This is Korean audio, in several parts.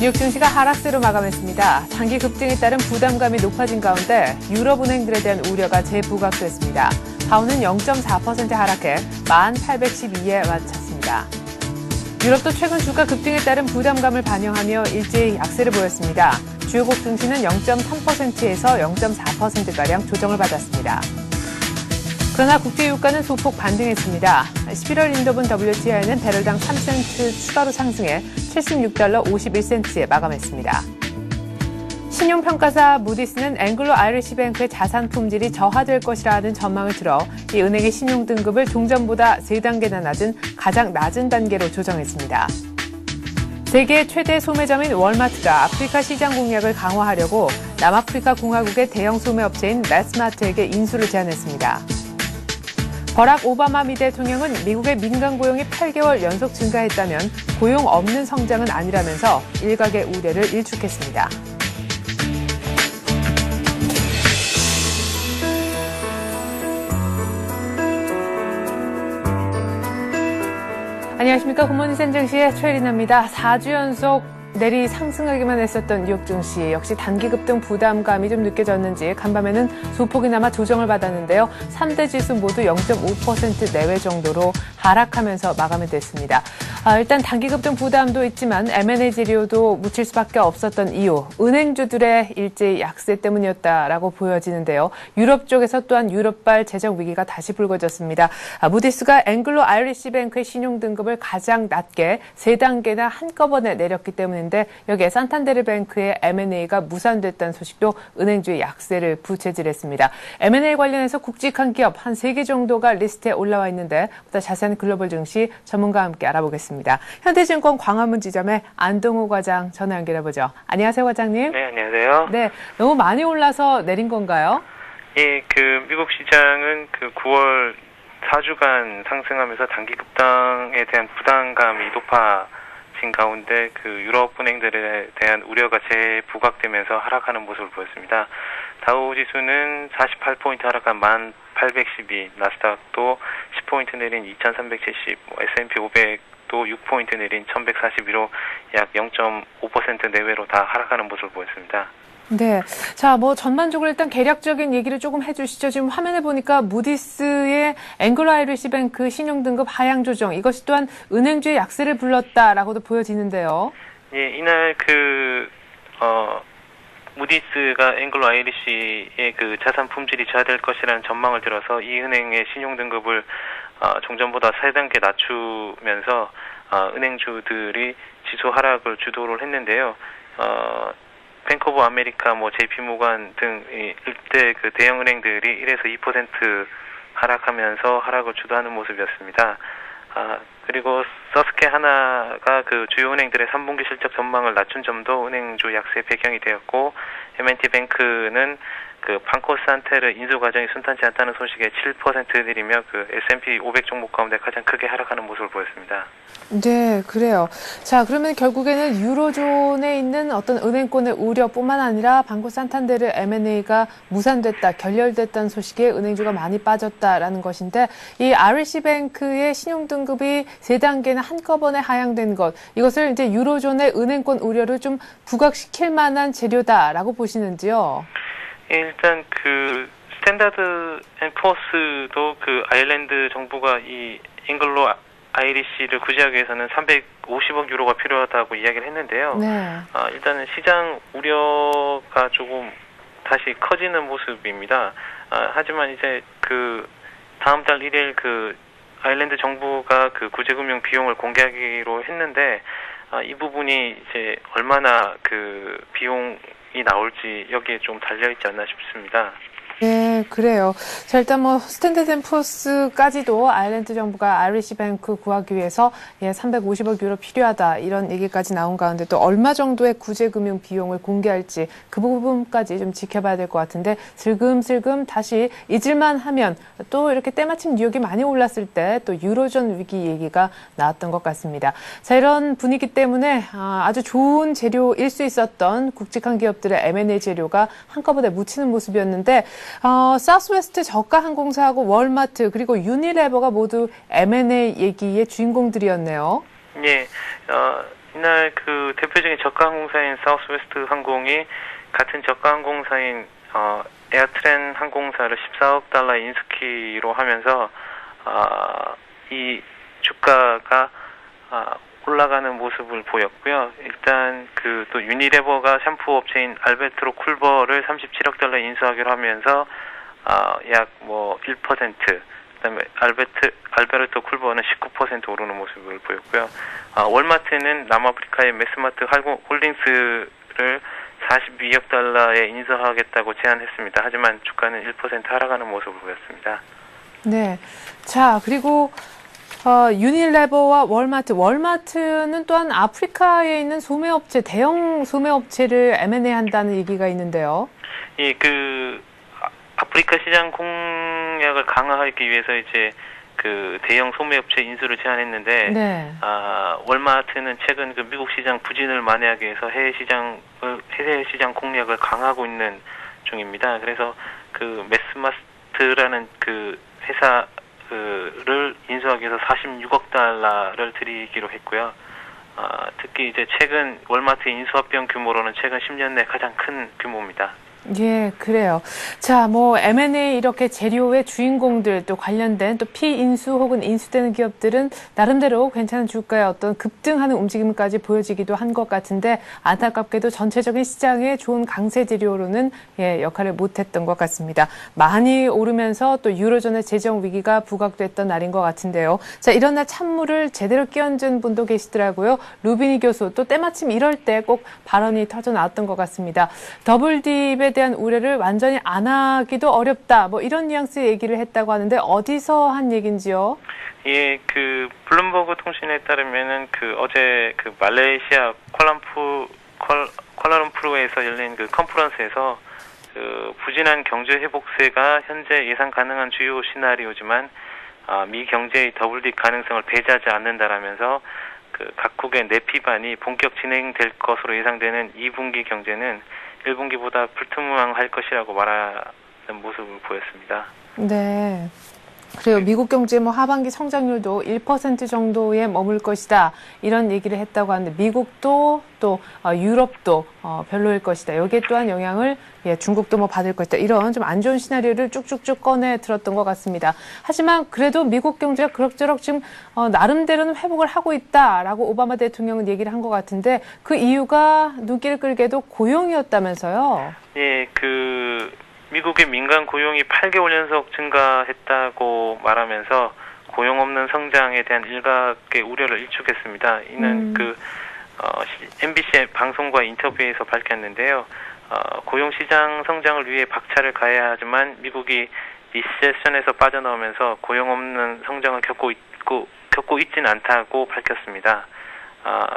뉴욕 증시가 하락세로 마감했습니다. 장기 급등에 따른 부담감이 높아진 가운데 유럽은행들에 대한 우려가 재부각됐습니다. 다우는 0.4% 하락해 1812에 마쳤습니다. 유럽도 최근 주가 급등에 따른 부담감을 반영하며 일제히 약세를 보였습니다. 주요국 증시는 0.3%에서 0.4%가량 조정을 받았습니다. 그러나 국제유가는 소폭 반등했습니다. 11월 인도분 WTI는 배럴당 3센트 추가로 상승해 76달러 51센트에 마감했습니다. 신용평가사 무디스는 앵글로 아이리시 뱅크의 자산 품질이 저하될 것이라는 전망을 들어 이 은행의 신용등급을 종전보다 3단계나 낮은 가장 낮은 단계로 조정했습니다. 세계 최대 소매점인 월마트가 아프리카 시장 공략을 강화하려고 남아프리카 공화국의 대형 소매업체인 매스마트에게 인수를 제안했습니다. 버락 오바마 미 대통령은 미국의 민간 고용이 8개월 연속 증가했다면 고용 없는 성장은 아니라면서 일각의 우려를 일축했습니다. 안녕하십니까. 굿모닝 센증시의 최리나입니다. 4주 연속 내리 상승하기만 했었던 뉴욕 증시 역시 단기 급등 부담감이 좀 느껴졌는지 간밤에는 소폭이나마 조정을 받았는데요. 3대 지수 모두 0.5% 내외 정도로 하락하면서 마감이 됐습니다. 일단 단기 급등 부담도 있지만 M&A 재료도 묻힐 수밖에 없었던 이유, 은행주들의 일제히 약세 때문이었다라고 보여지는데요. 유럽 쪽에서 또한 유럽발 재정 위기가 다시 불거졌습니다. 무디스가 앵글로 아이리시 뱅크의 신용등급을 가장 낮게 3단계나 한꺼번에 내렸기 때문인데 여기에 산탄데르 뱅크의 M&A가 무산됐다는 소식도 은행주의 약세를 부채질했습니다. M&A 관련해서 굵직한 기업 한 3개 정도가 리스트에 올라와 있는데 보다 자세한 글로벌 증시 전문가와 함께 알아보겠습니다. 현대증권 광화문 지점의 안동호 과장 전화 연결해보죠. 안녕하세요, 과장님. 네, 안녕하세요. 네, 너무 많이 올라서 내린 건가요? 예, 미국 시장은 9월 4주간 상승하면서 단기 급등에 대한 부담감이 높아진 가운데 유럽 은행들에 대한 우려가 재부각되면서 하락하는 모습을 보였습니다. 다우 지수는 48포인트 하락한 1812, 나스닥도 10포인트 내린 2370, S&P 500도 6포인트 내린 1141로 약 0.5% 내외로 다 하락하는 모습을 보였습니다. 네. 자, 전반적으로 일단 개략적인 얘기를 조금 해주시죠. 지금 화면에 보니까 무디스의 앵글로 아이리시 뱅크 신용등급 하향 조정, 이것이 또한 은행주의 약세를 불렀다라고도 보여지는데요. 예, 이날 무디스가 앵글로 아이리시의 자산 품질이 저하될 것이라는 전망을 들어서 이 은행의 신용등급을 종전보다 3단계 낮추면서 은행주들이 지수 하락을 주도를 했는데요. 뱅크 오브 아메리카, JP모간 등 일대 대형 은행들이 1에서 2% 하락하면서 하락을 주도하는 모습이었습니다. 그리고 서스케하나가 주요 은행들의 3분기 실적 전망을 낮춘 점도 은행주 약세 배경이 되었고, M&T 뱅크는 판코 산테르 인수 과정이 순탄치 않다는 소식에 7% 내리며 S&P 500 종목 가운데 가장 크게 하락하는 모습을 보였습니다. 네, 그래요. 자, 그러면 결국에는 유로존에 있는 어떤 은행권의 우려뿐만 아니라 방코 산탄데르 M&A가 무산됐다, 결렬됐다는 소식에 은행주가 많이 빠졌다라는 것인데, 이 아이리시 뱅크의 신용등급이 3단계나 한꺼번에 하향된 것, 이것을 이제 유로존의 은행권 우려를 좀 부각시킬 만한 재료다라고 보시는지요? 일단 스탠다드 앤 푸어스도 아일랜드 정부가 이 앵글로 아이리시를 구제하기 위해서는 350억 유로가 필요하다고 이야기를 했는데요. 네. 일단은 시장 우려가 조금 다시 커지는 모습입니다. 하지만 이제 다음 달 1일 아일랜드 정부가 구제금융 비용을 공개하기로 했는데, 이 부분이 이제 얼마나 비용이 나올지 여기에 좀 달려있지 않나 싶습니다. 네, 그래요. 자, 일단 스탠다드 앤 푸어스까지도 아일랜드 정부가 아이리시 뱅크 구하기 위해서 350억 유로 필요하다, 이런 얘기까지 나온 가운데 또 얼마 정도의 구제금융 비용을 공개할지 그 부분까지 좀 지켜봐야 될 것 같은데, 슬금슬금 다시 잊을만 하면 또 이렇게 때마침 뉴욕이 많이 올랐을 때 또 유로존 위기 얘기가 나왔던 것 같습니다. 자, 이런 분위기 때문에 아주 좋은 재료일 수 있었던 굵직한 기업들의 M&A 재료가 한꺼번에 묻히는 모습이었는데, 사우스웨스트 저가 항공사하고 월마트 그리고 유니레버가 모두 M&A 얘기의 주인공들이었네요. 예, 이날 그 대표적인 저가 항공사인 사우스웨스트 항공이 같은 저가 항공사인 에어트렌 항공사를 14억 달러 인수키로 하면서 이 주가가 올라가는 모습을 보였고요. 일단 그 또 유니레버가 샴푸 업체인 알베트로 쿨버를 37억 달러 인수하기로 하면서 약 뭐 1%, 그다음에 알베르토 쿨버는 19% 오르는 모습을 보였고요. 월마트는 남아프리카의 매스마트 홀딩스를 42억 달러에 인수하겠다고 제안했습니다. 하지만 주가는 1% 하락하는 모습을 보였습니다. 네. 자, 그리고 유니레버와 월마트는 또한 아프리카에 있는 소매업체, 대형 소매업체를 M&A 한다는 얘기가 있는데요. 예, 아프리카 시장 공략을 강화하기 위해서 이제 그 대형 소매업체 인수를 제안했는데, 네. 월마트는 최근 그 미국 시장 부진을 만회하기 위해서 해외 시장 공략을 강화하고 있는 중입니다. 그래서 그 매스마스트라는 그 회사를 인수하기 위해서 46억 달러를 들이기로 했고요. 특히 이제 최근 월마트 인수합병 규모로는 최근 10년 내 가장 큰 규모입니다. 예, 그래요. 자, 뭐 M&A 이렇게 재료의 주인공들 또 관련된 또 피인수 혹은 인수되는 기업들은 나름대로 괜찮은 주가의 어떤 급등하는 움직임까지 보여지기도 한 것 같은데 안타깝게도 전체적인 시장에 좋은 강세 재료로는 역할을 못했던 것 같습니다. 많이 오르면서 또 유로존의 재정 위기가 부각됐던 날인 것 같은데요. 자, 이런 날 찬물을 제대로 끼얹은 분도 계시더라고요. 루비니 교수 또 때마침 이럴 때 꼭 발언이 터져 나왔던 것 같습니다. 더블딥에 대한 우려를 완전히 안 하기도 어렵다. 뭐 이런 뉘앙스의 얘기를 했다고 하는데 어디서 한 얘기인지요? 예, 그 블룸버그 통신에 따르면은 그 어제 그 말레이시아 쿠알라룸푸르에서 열린 그 컨퍼런스에서 그 부진한 경제 회복세가 현재 예상 가능한 주요 시나리오지만 미 경제의 더블딥 가능성을 배제하지 않는다라면서 그 각국의 내피반이 본격 진행될 것으로 예상되는 2분기 경제는 1분기보다 불투명할 것이라고 말하는 모습을 보였습니다. 네. 그래요. 미국 경제 뭐 하반기 성장률도 1% 정도에 머물 것이다. 이런 얘기를 했다고 하는데 미국도 또 유럽도 별로일 것이다. 여기에 또한 영향을 중국도 뭐 받을 것이다. 이런 좀 안 좋은 시나리오를 쭉쭉쭉 꺼내 들었던 것 같습니다. 하지만 그래도 미국 경제가 그럭저럭 지금 나름대로는 회복을 하고 있다라고 오바마 대통령은 얘기를 한 것 같은데 그 이유가 눈길을 끌게도 고용이었다면서요. 예, 미국의 민간 고용이 8개월 연속 증가했다고 말하면서 고용 없는 성장에 대한 일각의 우려를 일축했습니다. 이는 MBC 방송과 인터뷰에서 밝혔는데요. 고용 시장 성장을 위해 박차를 가해야 하지만 미국이 리세션에서 빠져나오면서 고용 없는 성장을 겪고 있지는 않다고 밝혔습니다.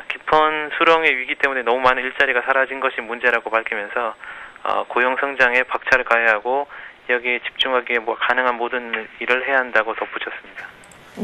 깊은 수렁의 위기 때문에 너무 많은 일자리가 사라진 것이 문제라고 밝히면서 고용 성장에 박차를 가해야 하고 여기에 집중하기에 가능한 모든 일을 해야 한다고 덧붙였습니다.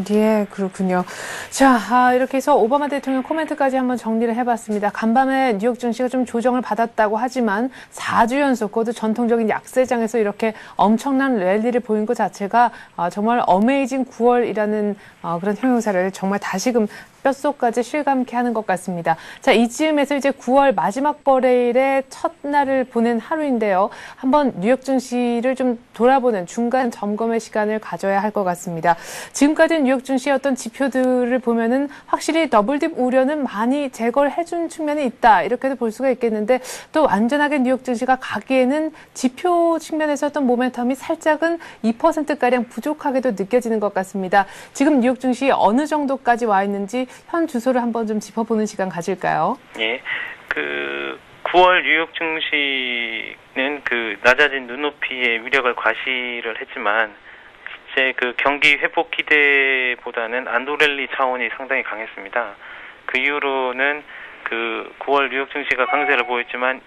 예, 그렇군요. 자, 이렇게 해서 오바마 대통령 코멘트까지 한번 정리를 해봤습니다. 간밤에 뉴욕 증시가 좀 조정을 받았다고 하지만 4주 연속 그것도 전통적인 약세장에서 이렇게 엄청난 랠리를 보인 것 자체가 정말 어메이징 9월이라는 그런 형용사를 정말 다시금 뼛속까지 실감케 하는 것 같습니다. 자, 이쯤에서 이제 9월 마지막 거래일의 첫날을 보낸 하루인데요. 한번 뉴욕 증시를 좀 돌아보는 중간 점검의 시간을 가져야 할 것 같습니다. 지금까지 뉴욕 증시의 어떤 지표들을 보면은 확실히 더블딥 우려는 많이 제거를 해준 측면이 있다. 이렇게도 볼 수가 있겠는데 또 완전하게 뉴욕 증시가 가기에는 지표 측면에서 어떤 모멘텀이 살짝은 2%가량 부족하게도 느껴지는 것 같습니다. 지금 뉴욕 증시 어느 정도까지 와 있는지 현 주소를 한번 좀 짚어보는 시간 가질까요? 예. 9월 뉴욕 증시는 낮아진 눈높이의 위력을 과시를 했지만 실제 경기 회복 기대보다는 안도랠리 차원이 상당히 강했습니다. 그 이후로는 9월 뉴욕 증시가 강세를 보였지만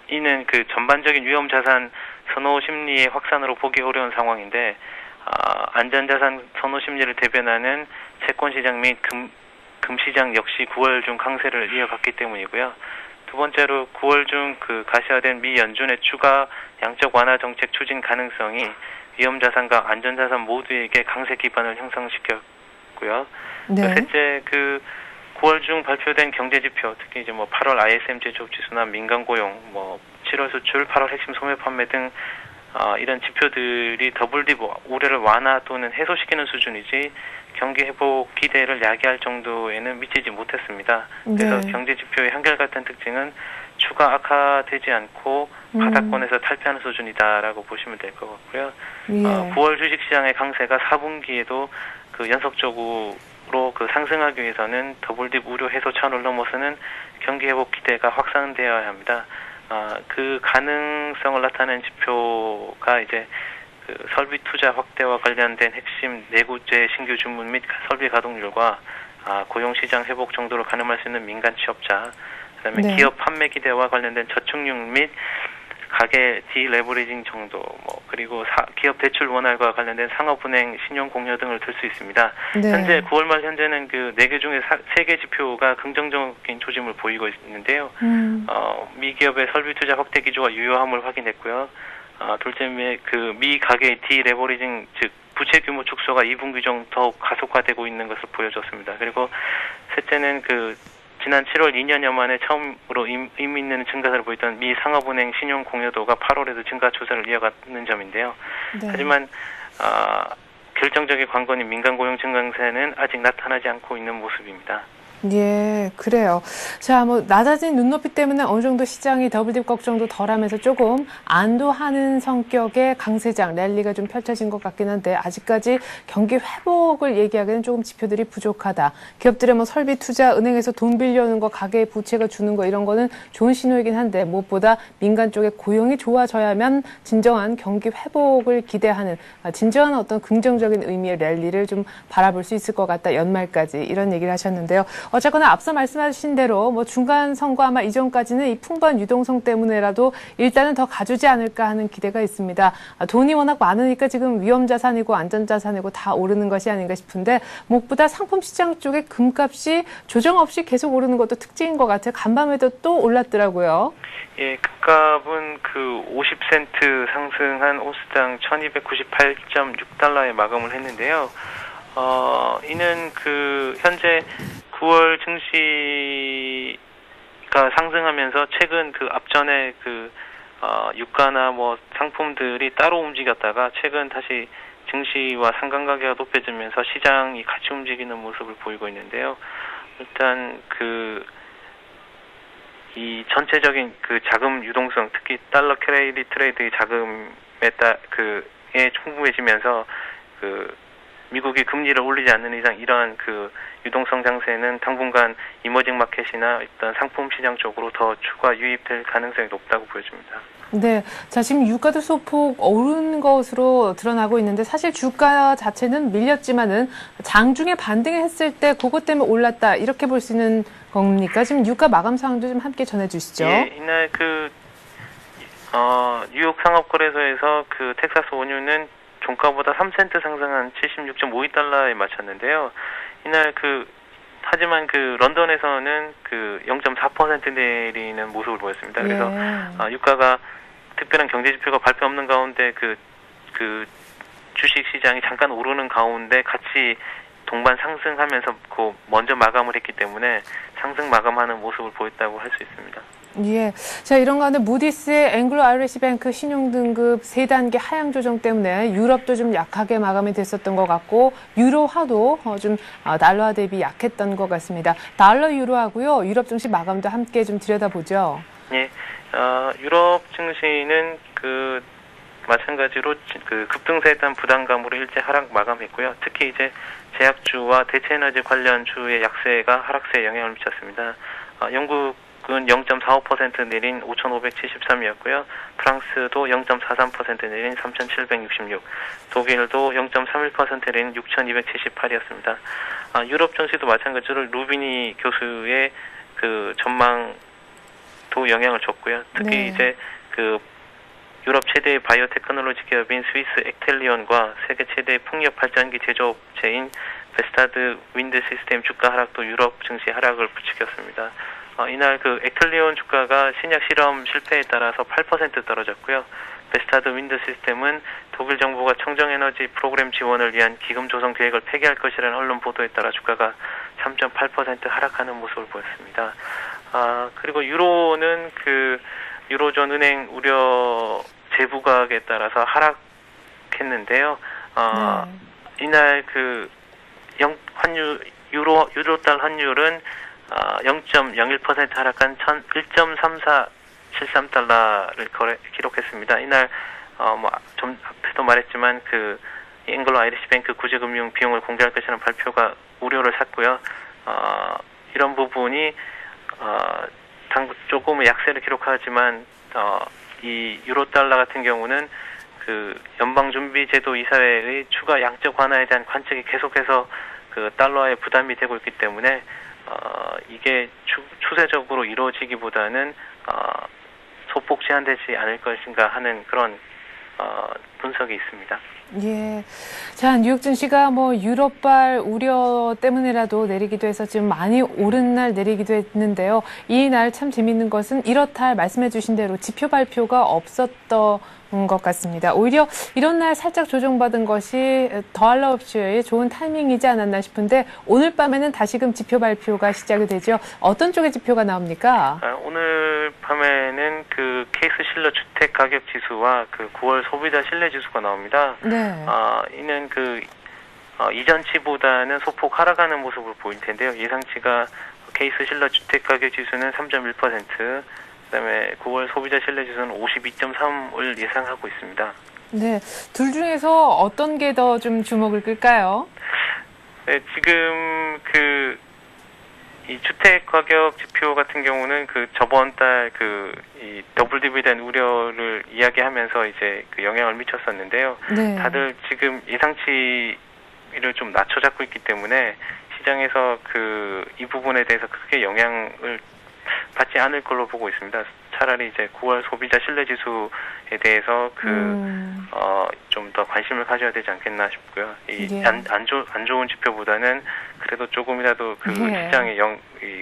이는 전반적인 위험 자산 선호 심리의 확산으로 보기 어려운 상황인데 안전자산 선호 심리를 대변하는 채권시장 및 금시장 역시 9월 중 강세를 이어갔기 때문이고요. 두 번째로 9월 중 가시화된 미 연준의 추가 양적 완화 정책 추진 가능성이 위험자산과 안전자산 모두에게 강세 기반을 형성시켰고요. 네. 셋째, 9월 중 발표된 경제 지표, 특히 이제 뭐 8월 ISM 제조업 지수나 민간 고용, 뭐 7월 수출, 8월 핵심 소매 판매 등 이런 지표들이 더블딥 우려를 완화 또는 해소시키는 수준이지 경기 회복 기대를 야기할 정도에는 미치지 못했습니다. 그래서 네. 경제 지표의 한결같은 특징은 추가 악화되지 않고 바닥권에서 탈피하는 수준이다라고 보시면 될 것 같고요. 예. 9월 주식시장의 강세가 4분기에도 그 연속적으로 그 상승하기 위해서는 더블딥 우려 해소 차원을 넘어서는 경기 회복 기대가 확산되어야 합니다. 그 가능성을 나타내는 지표가 이제 그 설비 투자 확대와 관련된 핵심 내구재 신규 주문 및 설비 가동률과 고용시장 회복 정도로 가늠할 수 있는 민간 취업자, 그다음에 네. 기업 판매 기대와 관련된 저축률 및 가계 디레버리징 정도, 그리고 기업 대출 원활과 관련된 상업은행 신용 공여 등을 들 수 있습니다. 네. 현재 9월 말 현재는 그 4개 중에 3개 지표가 긍정적인 조짐을 보이고 있는데요. 미기업의 설비 투자 확대 기조가 유효함을 확인했고요. 둘째, 그 미 가계의 디레버리징, 즉 부채 규모 축소가 2분기 중 더욱 가속화되고 있는 것을 보여줬습니다. 그리고 셋째는 그 지난 7월 2년여 만에 처음으로 의미 있는 증가세를 보였던 미 상업은행 신용 공여도가 8월에도 증가 추세를 이어가는 점인데요. 네. 하지만 결정적인 관건인 민간 고용 증강세는 아직 나타나지 않고 있는 모습입니다. 예, 그래요. 자, 뭐 낮아진 눈높이 때문에 어느 정도 시장이 더블딥 걱정도 덜하면서 조금 안도하는 성격의 강세장 랠리가 좀 펼쳐진 것 같긴 한데 아직까지 경기 회복을 얘기하기는 조금 지표들이 부족하다. 기업들의 뭐 설비 투자, 은행에서 돈 빌려오는 거, 가계의 부채가 주는 거 이런 거는 좋은 신호이긴 한데 무엇보다 민간 쪽의 고용이 좋아져야만 진정한 경기 회복을 기대하는 진정한 어떤 긍정적인 의미의 랠리를 좀 바라볼 수 있을 것 같다. 연말까지 이런 얘기를 하셨는데요. 어쨌거나 앞서 말씀하신 대로 뭐 중간 선거 아마 이전까지는 이 풍부한 유동성 때문에라도 일단은 더 가주지 않을까 하는 기대가 있습니다. 돈이 워낙 많으니까 지금 위험 자산이고 안전 자산이고 다 오르는 것이 아닌가 싶은데 무엇보다 상품 시장 쪽에 금값이 조정 없이 계속 오르는 것도 특징인 것 같아요. 간밤에도 또 올랐더라고요. 예, 금값은 그 50센트 상승한 온스당 1298.6달러에 마감을 했는데요. 이는 그 현재 9월 증시가 상승하면서 최근 그 앞전에 그 유가나 뭐 상품들이 따로 움직였다가 최근 다시 증시와 상관관계가 높아지면서 시장이 같이 움직이는 모습을 보이고 있는데요. 일단 그 이 전체적인 그 자금 유동성, 특히 달러 캐리 트레이드의 자금에 충분해지면서 그 미국이 금리를 올리지 않는 이상 이러한 그 유동성 장세는 당분간 이머징 마켓이나 일단 상품 시장 쪽으로 더 추가 유입될 가능성이 높다고 보여집니다. 네. 자, 지금 유가도 소폭 오른 것으로 드러나고 있는데 사실 주가 자체는 밀렸지만은 장중에 반등했을 때 그것 때문에 올랐다. 이렇게 볼 수 있는 겁니까? 지금 유가 마감 상황도 좀 함께 전해 주시죠. 예, 이날 그 뉴욕 상업거래소에서 그 텍사스 원유는 종가보다 3센트 상승한 76.52달러에 마쳤는데요. 이날 하지만 그 런던에서는 그 0.4% 내리는 모습을 보였습니다. 그래서 유가가 특별한 경제 지표가 발표 없는 가운데 그 주식 시장이 잠깐 오르는 가운데 같이 동반 상승하면서 먼저 마감을 했기 때문에 상승 마감하는 모습을 보였다고 할 수 있습니다. 예. 자, 이런 가운데 무디스의 앵글로 아이리시 뱅크 신용등급 3단계 하향 조정 때문에 유럽도 좀 약하게 마감이 됐었던 것 같고 유로화도 좀 달러화 대비 약했던 것 같습니다. 달러 유로하고요. 유럽 증시 마감도 함께 좀 들여다보죠. 예. 유럽 증시는 마찬가지로 급등세에 대한 부담감으로 일제 하락 마감했고요. 특히 이제 제약주와 대체에너지 관련 주의 약세가 하락세에 영향을 미쳤습니다. 영국은 0.45% 내린 5,573이었고요. 프랑스도 0.43% 내린 3,766, 독일도 0.31% 내린 6,278이었습니다. 유럽 증시도 마찬가지로 루비니 교수의 그 전망도 영향을 줬고요. 특히 이제 유럽 최대의 바이오테크놀로지 기업인 스위스 액텔리온과 세계 최대의 풍력 발전기 제조업체인 베스타드 윈드 시스템 주가 하락도 유럽 증시 하락을 부추겼습니다. 이날 그 액텔리온 주가가 신약 실험 실패에 따라서 8% 떨어졌고요. 베스타드 윈드 시스템은 독일 정부가 청정에너지 프로그램 지원을 위한 기금 조성 계획을 폐기할 것이라는 언론 보도에 따라 주가가 3.8% 하락하는 모습을 보였습니다. 그리고 유로는 그 유로존 은행 우려 재부각에 따라서 하락했는데요. 이날 그 유로달 환율은 0.01% 하락한 1.3473달러를 기록했습니다. 이날 좀 앞에도 말했지만 그 앵글로 아이리시 뱅크 구제금융 비용을 공개할 것이라는 발표가 우려를 샀고요. 이런 부분이 조금의 약세를 기록하지만 이 유로달러 같은 경우는 그 연방준비제도 이사회의 추가 양적 완화에 대한 관측이 계속해서 그 달러에 부담이 되고 있기 때문에 이게 추세적으로 이루어지기보다는 소폭 제한되지 않을 것인가 하는 그런 분석이 있습니다. 예. 자, 뉴욕 증시가 뭐 유럽발 우려 때문에라도 내리기도 해서 지금 많이 오른 날 내리기도 했는데요. 이 날 참 재밌는 것은 이렇다 할 말씀해 주신 대로 지표 발표가 없었던 것 같습니다. 오히려 이런 날 살짝 조정받은 것이 더할 나 없이의 좋은 타이밍이지 않았나 싶은데 오늘 밤에는 다시금 지표 발표가 시작이 되죠. 어떤 쪽의 지표가 나옵니까? 오늘 밤에는 그 케이스 실러 주택 가격 지수와 그 9월 소비자 신뢰 지수가 나옵니다. 네. 이는 그 이전치보다는 소폭 하락하는 모습을 보일 텐데요. 예상치가 케이스 실러 주택 가격 지수는 3.1%, 그다음에 9월 소비자 신뢰 지수는 52.3을 예상하고 있습니다. 네, 둘 중에서 어떤 게 더 좀 주목을 끌까요? 네, 지금 이 주택 가격 지표 같은 경우는 그 저번 달 이 더블 디비덴드 우려를 이야기하면서 이제 그 영향을 미쳤었는데요. 네. 다들 지금 예상치를 좀 낮춰 잡고 있기 때문에 시장에서 이 부분에 대해서 크게 영향을 받지 않을 걸로 보고 있습니다. 차라리 이제 9월 소비자 신뢰 지수에 대해서 좀 더 관심을 가져야 되지 않겠나 싶고요. 예. 안 좋은 지표보다는 그래도 조금이라도 예. 시장의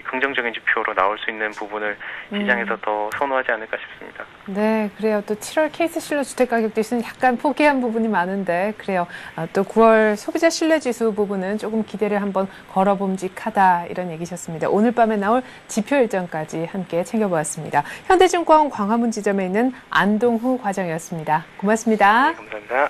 긍정적인 지표로 나올 수 있는 부분을 시장에서 더 선호하지 않을까 싶습니다. 네, 그래요. 또 7월 케이스 실러 주택 가격 지수는 약간 포기한 부분이 많은데 그래요. 또 9월 소비자 신뢰 지수 부분은 조금 기대를 한번 걸어봄직하다 이런 얘기셨습니다. 오늘 밤에 나올 지표 일정까지 함께 챙겨보았습니다. 현대증권 광화문 지점에 있는 안동후 과장이었습니다. 고맙습니다. 네, 감사합니다.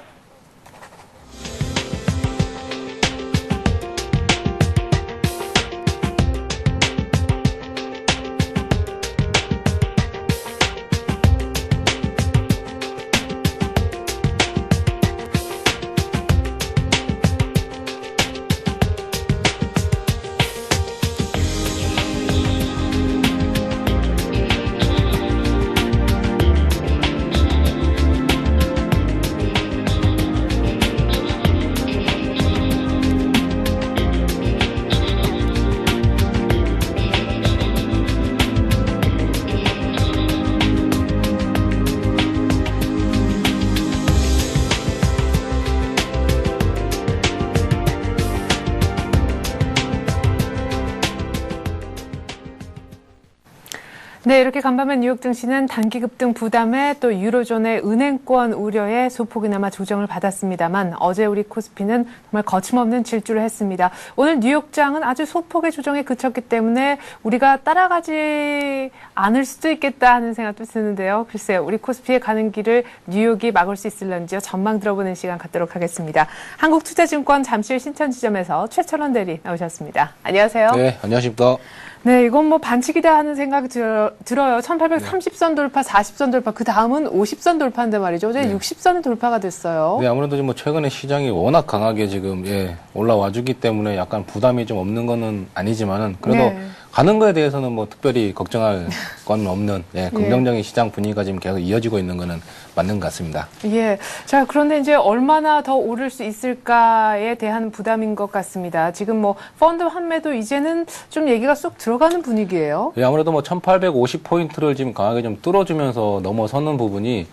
네, 이렇게 간밤에 뉴욕 증시는 단기 급등 부담에 또 유로존의 은행권 우려에 소폭이나마 조정을 받았습니다만 어제 우리 코스피는 정말 거침없는 질주를 했습니다. 오늘 뉴욕장은 아주 소폭의 조정에 그쳤기 때문에 우리가 따라가지 않을 수도 있겠다 하는 생각도 드는데요. 글쎄요, 우리 코스피에 가는 길을 뉴욕이 막을 수 있을런지요. 전망 들어보는 시간 갖도록 하겠습니다. 한국투자증권 잠실 신천지점에서 최철원 대리 나오셨습니다. 안녕하세요. 네, 안녕하십니까. 네, 이건 뭐 반칙이다 하는 생각이 들어요. 1830선 돌파, 40선 돌파, 그 다음은 50선 돌파인데 말이죠. 어제 60선이 돌파가 됐어요. 네, 아무래도 뭐 최근에 시장이 워낙 강하게 지금 올라와 주기 때문에 약간 부담이 좀 없는 거는 아니지만은 그래도 네. 가는 거에 대해서는 뭐 특별히 걱정할 건 없는 긍정적인 시장 분위기가 지금 계속 이어지고 있는 거는 맞는 것 같습니다. 예. 자, 그런데 이제 얼마나 더 오를 수 있을까에 대한 부담인 것 같습니다. 지금 뭐 펀드 환매도 이제는 좀 얘기가 쏙 들어가는 분위기예요. 예, 아무래도 뭐 1850포인트를 지금 강하게 좀 뚫어주면서 넘어서는 부분이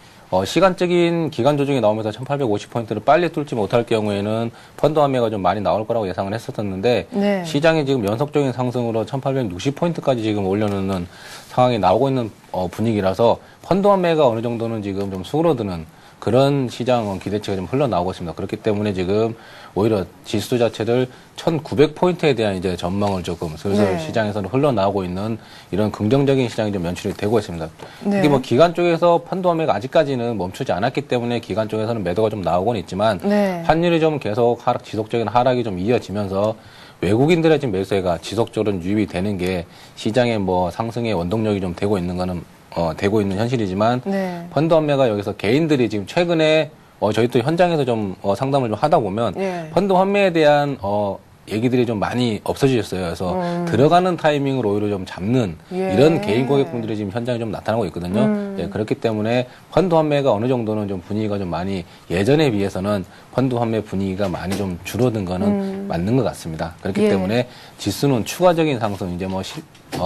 시간적인 기간 조정이 나오면서 1850포인트를 빨리 뚫지 못할 경우에는 펀드 환매가 좀 많이 나올 거라고 예상을 했었는데 네. 시장이 지금 연속적인 상승으로 1860포인트까지 지금 올려놓는 상황이 나오고 있는 분위기라서 펀드 환매가 어느 정도는 지금 좀 수그러드는 그런 시장 기대치가 좀 흘러나오고 있습니다. 그렇기 때문에 지금 오히려 지수 자체를 1900포인트에 대한 이제 전망을 조금 슬슬 네. 시장에서는 흘러나오고 있는 이런 긍정적인 시장이 좀 연출이 되고 있습니다. 네. 특히 뭐 기관 쪽에서 펀드 매매가 아직까지는 멈추지 않았기 때문에 기관 쪽에서는 매도가 좀 나오고는 있지만 네. 환율이 좀 계속 지속적인 하락이 좀 이어지면서 외국인들의 지금 매수가 지속적으로 유입이 되는 게 시장의 뭐 상승의 원동력이 좀 되고 있는 거는 되고 있는 현실이지만 네. 펀드 환매가 여기서 개인들이 지금 최근에 저희 또 현장에서 좀 상담을 좀 하다 보면 예. 펀드 환매에 대한 얘기들이 좀 많이 없어지셨어요. 그래서 들어가는 타이밍을 오히려 좀 잡는 예. 이런 개인 고객분들이 지금 현장에 좀 나타나고 있거든요. 예, 그렇기 때문에 펀드 환매가 어느 정도는 좀 분위기가 좀 많이 예전에 비해서는 펀드 환매 분위기가 많이 좀 줄어든 거는 맞는 것 같습니다. 그렇기 예. 때문에 지수는 추가적인 상승 이제 뭐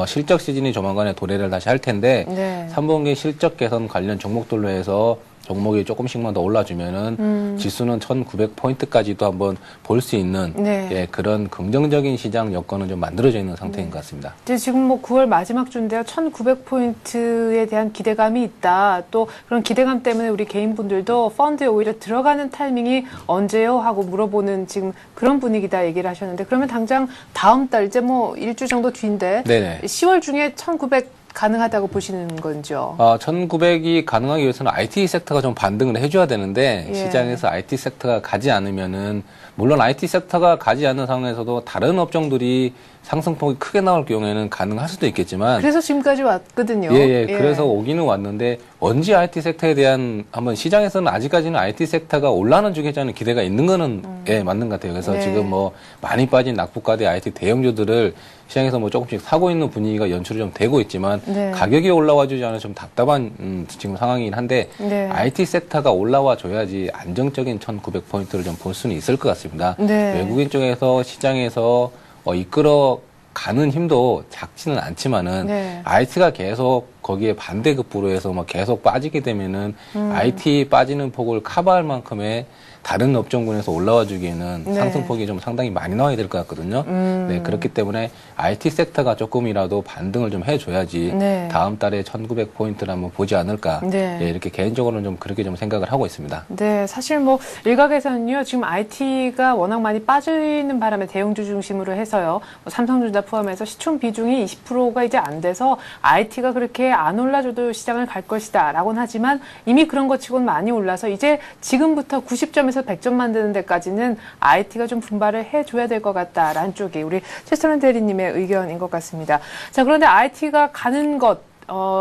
실적 시즌이 조만간에 도래를 다시 할 텐데 네. 3분기 실적 개선 관련 종목들로 해서 종목이 조금씩만 더 올라주면은 지수는 1900포인트까지도 한번 볼 수 있는 네. 예, 그런 긍정적인 시장 여건은 좀 만들어져 있는 상태인 것 같습니다. 이제 지금 뭐 9월 마지막 주인데요. 1900포인트에 대한 기대감이 있다. 또 그런 기대감 때문에 우리 개인분들도 펀드에 오히려 들어가는 타이밍이 언제요? 하고 물어보는 지금 그런 분위기다 얘기를 하셨는데 그러면 당장 다음 달 이제 뭐 일주 정도 뒤인데 네네. 10월 중에 1900 가능하다고 보시는 건죠? 1900이 가능하기 위해서는 IT 섹터가 좀 반등을 해줘야 되는데 예. 시장에서 IT 섹터가 가지 않으면은 물론 IT 섹터가 가지 않는 상황에서도 다른 업종들이 상승폭이 크게 나올 경우에는 가능할 수도 있겠지만 그래서 지금까지 왔거든요. 예. 그래서 오기는 왔는데 언제 IT 섹터에 대한 한번 시장에서는 아직까지는 IT 섹터가 올라가는 중이라는 기대가 있는 거는 예, 맞는 것 같아요. 그래서 네. 지금 뭐 많이 빠진 낙폭과대 IT 대형주들을 시장에서 뭐 조금씩 사고 있는 분위기가 연출이 좀 되고 있지만 네. 가격이 가격이 올라와 주지 않아서 좀 답답한 지금 상황이긴 한데 네. IT 섹터가 올라와 줘야지 안정적인 1900포인트를 좀 볼 수는 있을 것 같습니다. 네. 외국인 쪽에서 시장에서 이끌어 가는 힘도 작지는 않지만은 네. IT가 계속 거기에 반대급부로 해서 막 계속 빠지게 되면은 IT 빠지는 폭을 커버할 만큼의 다른 업종군에서 올라와 주기에는 네. 상승폭이 좀 상당히 많이 나와야 될 것 같거든요. 네, 그렇기 때문에 IT 섹터가 조금이라도 반등을 좀 해줘야지 네. 다음 달에 1900포인트를 한번 보지 않을까. 네. 예, 이렇게 개인적으로는 좀 그렇게 좀 생각을 하고 있습니다. 네, 사실 뭐 일각에서는요, 지금 IT가 워낙 많이 빠지는 바람에 대형주 중심으로 해서요, 뭐 삼성전자 포함해서 시총 비중이 20%가 이제 안 돼서 IT가 그렇게 안 올라줘도 시장을 갈 것이다라고는 하지만 이미 그런 것 치고는 많이 올라서 이제 지금부터 90점에서 100점 만드는 데까지는 IT가 좀 분발을 해줘야 될 것 같다라는 쪽이 우리 최선원 대리님의 의견인 것 같습니다. 자, 그런데 IT가 가는 것,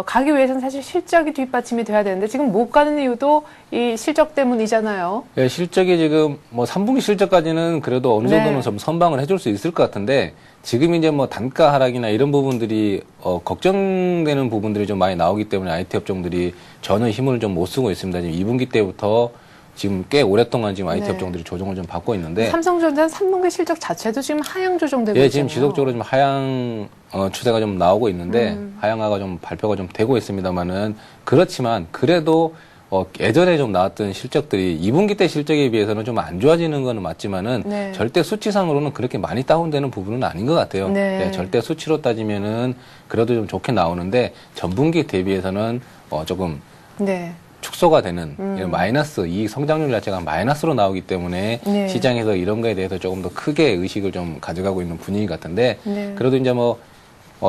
가기 위해서는 사실 실적이 뒷받침이 돼야 되는데 지금 못 가는 이유도 이 실적 때문이잖아요. 예, 실적이 지금 뭐 3분기 실적까지는 그래도 어느 정도는 네. 좀 선방을 해줄 수 있을 것 같은데 지금 이제 뭐 단가 하락이나 이런 부분들이 걱정되는 부분들이 좀 많이 나오기 때문에 IT 업종들이 전혀 힘을 좀 못 쓰고 있습니다. 지금 2분기 때부터 지금 꽤 오랫동안 지금 IT 네. 업종들이 조정을 좀 받고 있는데 삼성전자는 3분기 실적 자체도 지금 하향 조정되고 예, 있잖아요. 지금 지속적으로 좀 하향 추세가 좀 나오고 있는데 하향화가 좀 발표가 좀 되고 있습니다만은 그렇지만 그래도 예전에 좀 나왔던 실적들이 2분기 때 실적에 비해서는 좀 안 좋아지는 거는 맞지만은 네. 절대 수치상으로는 그렇게 많이 다운되는 부분은 아닌 것 같아요. 네. 예, 절대 수치로 따지면은 그래도 좀 좋게 나오는데 전분기 대비해서는 조금 네. 축소가 되는 이런 마이너스 이익 성장률 자체가 마이너스로 나오기 때문에 네. 시장에서 이런 거에 대해서 조금 더 크게 의식을 좀 가져가고 있는 분위기 같은데 네. 그래도 이제 뭐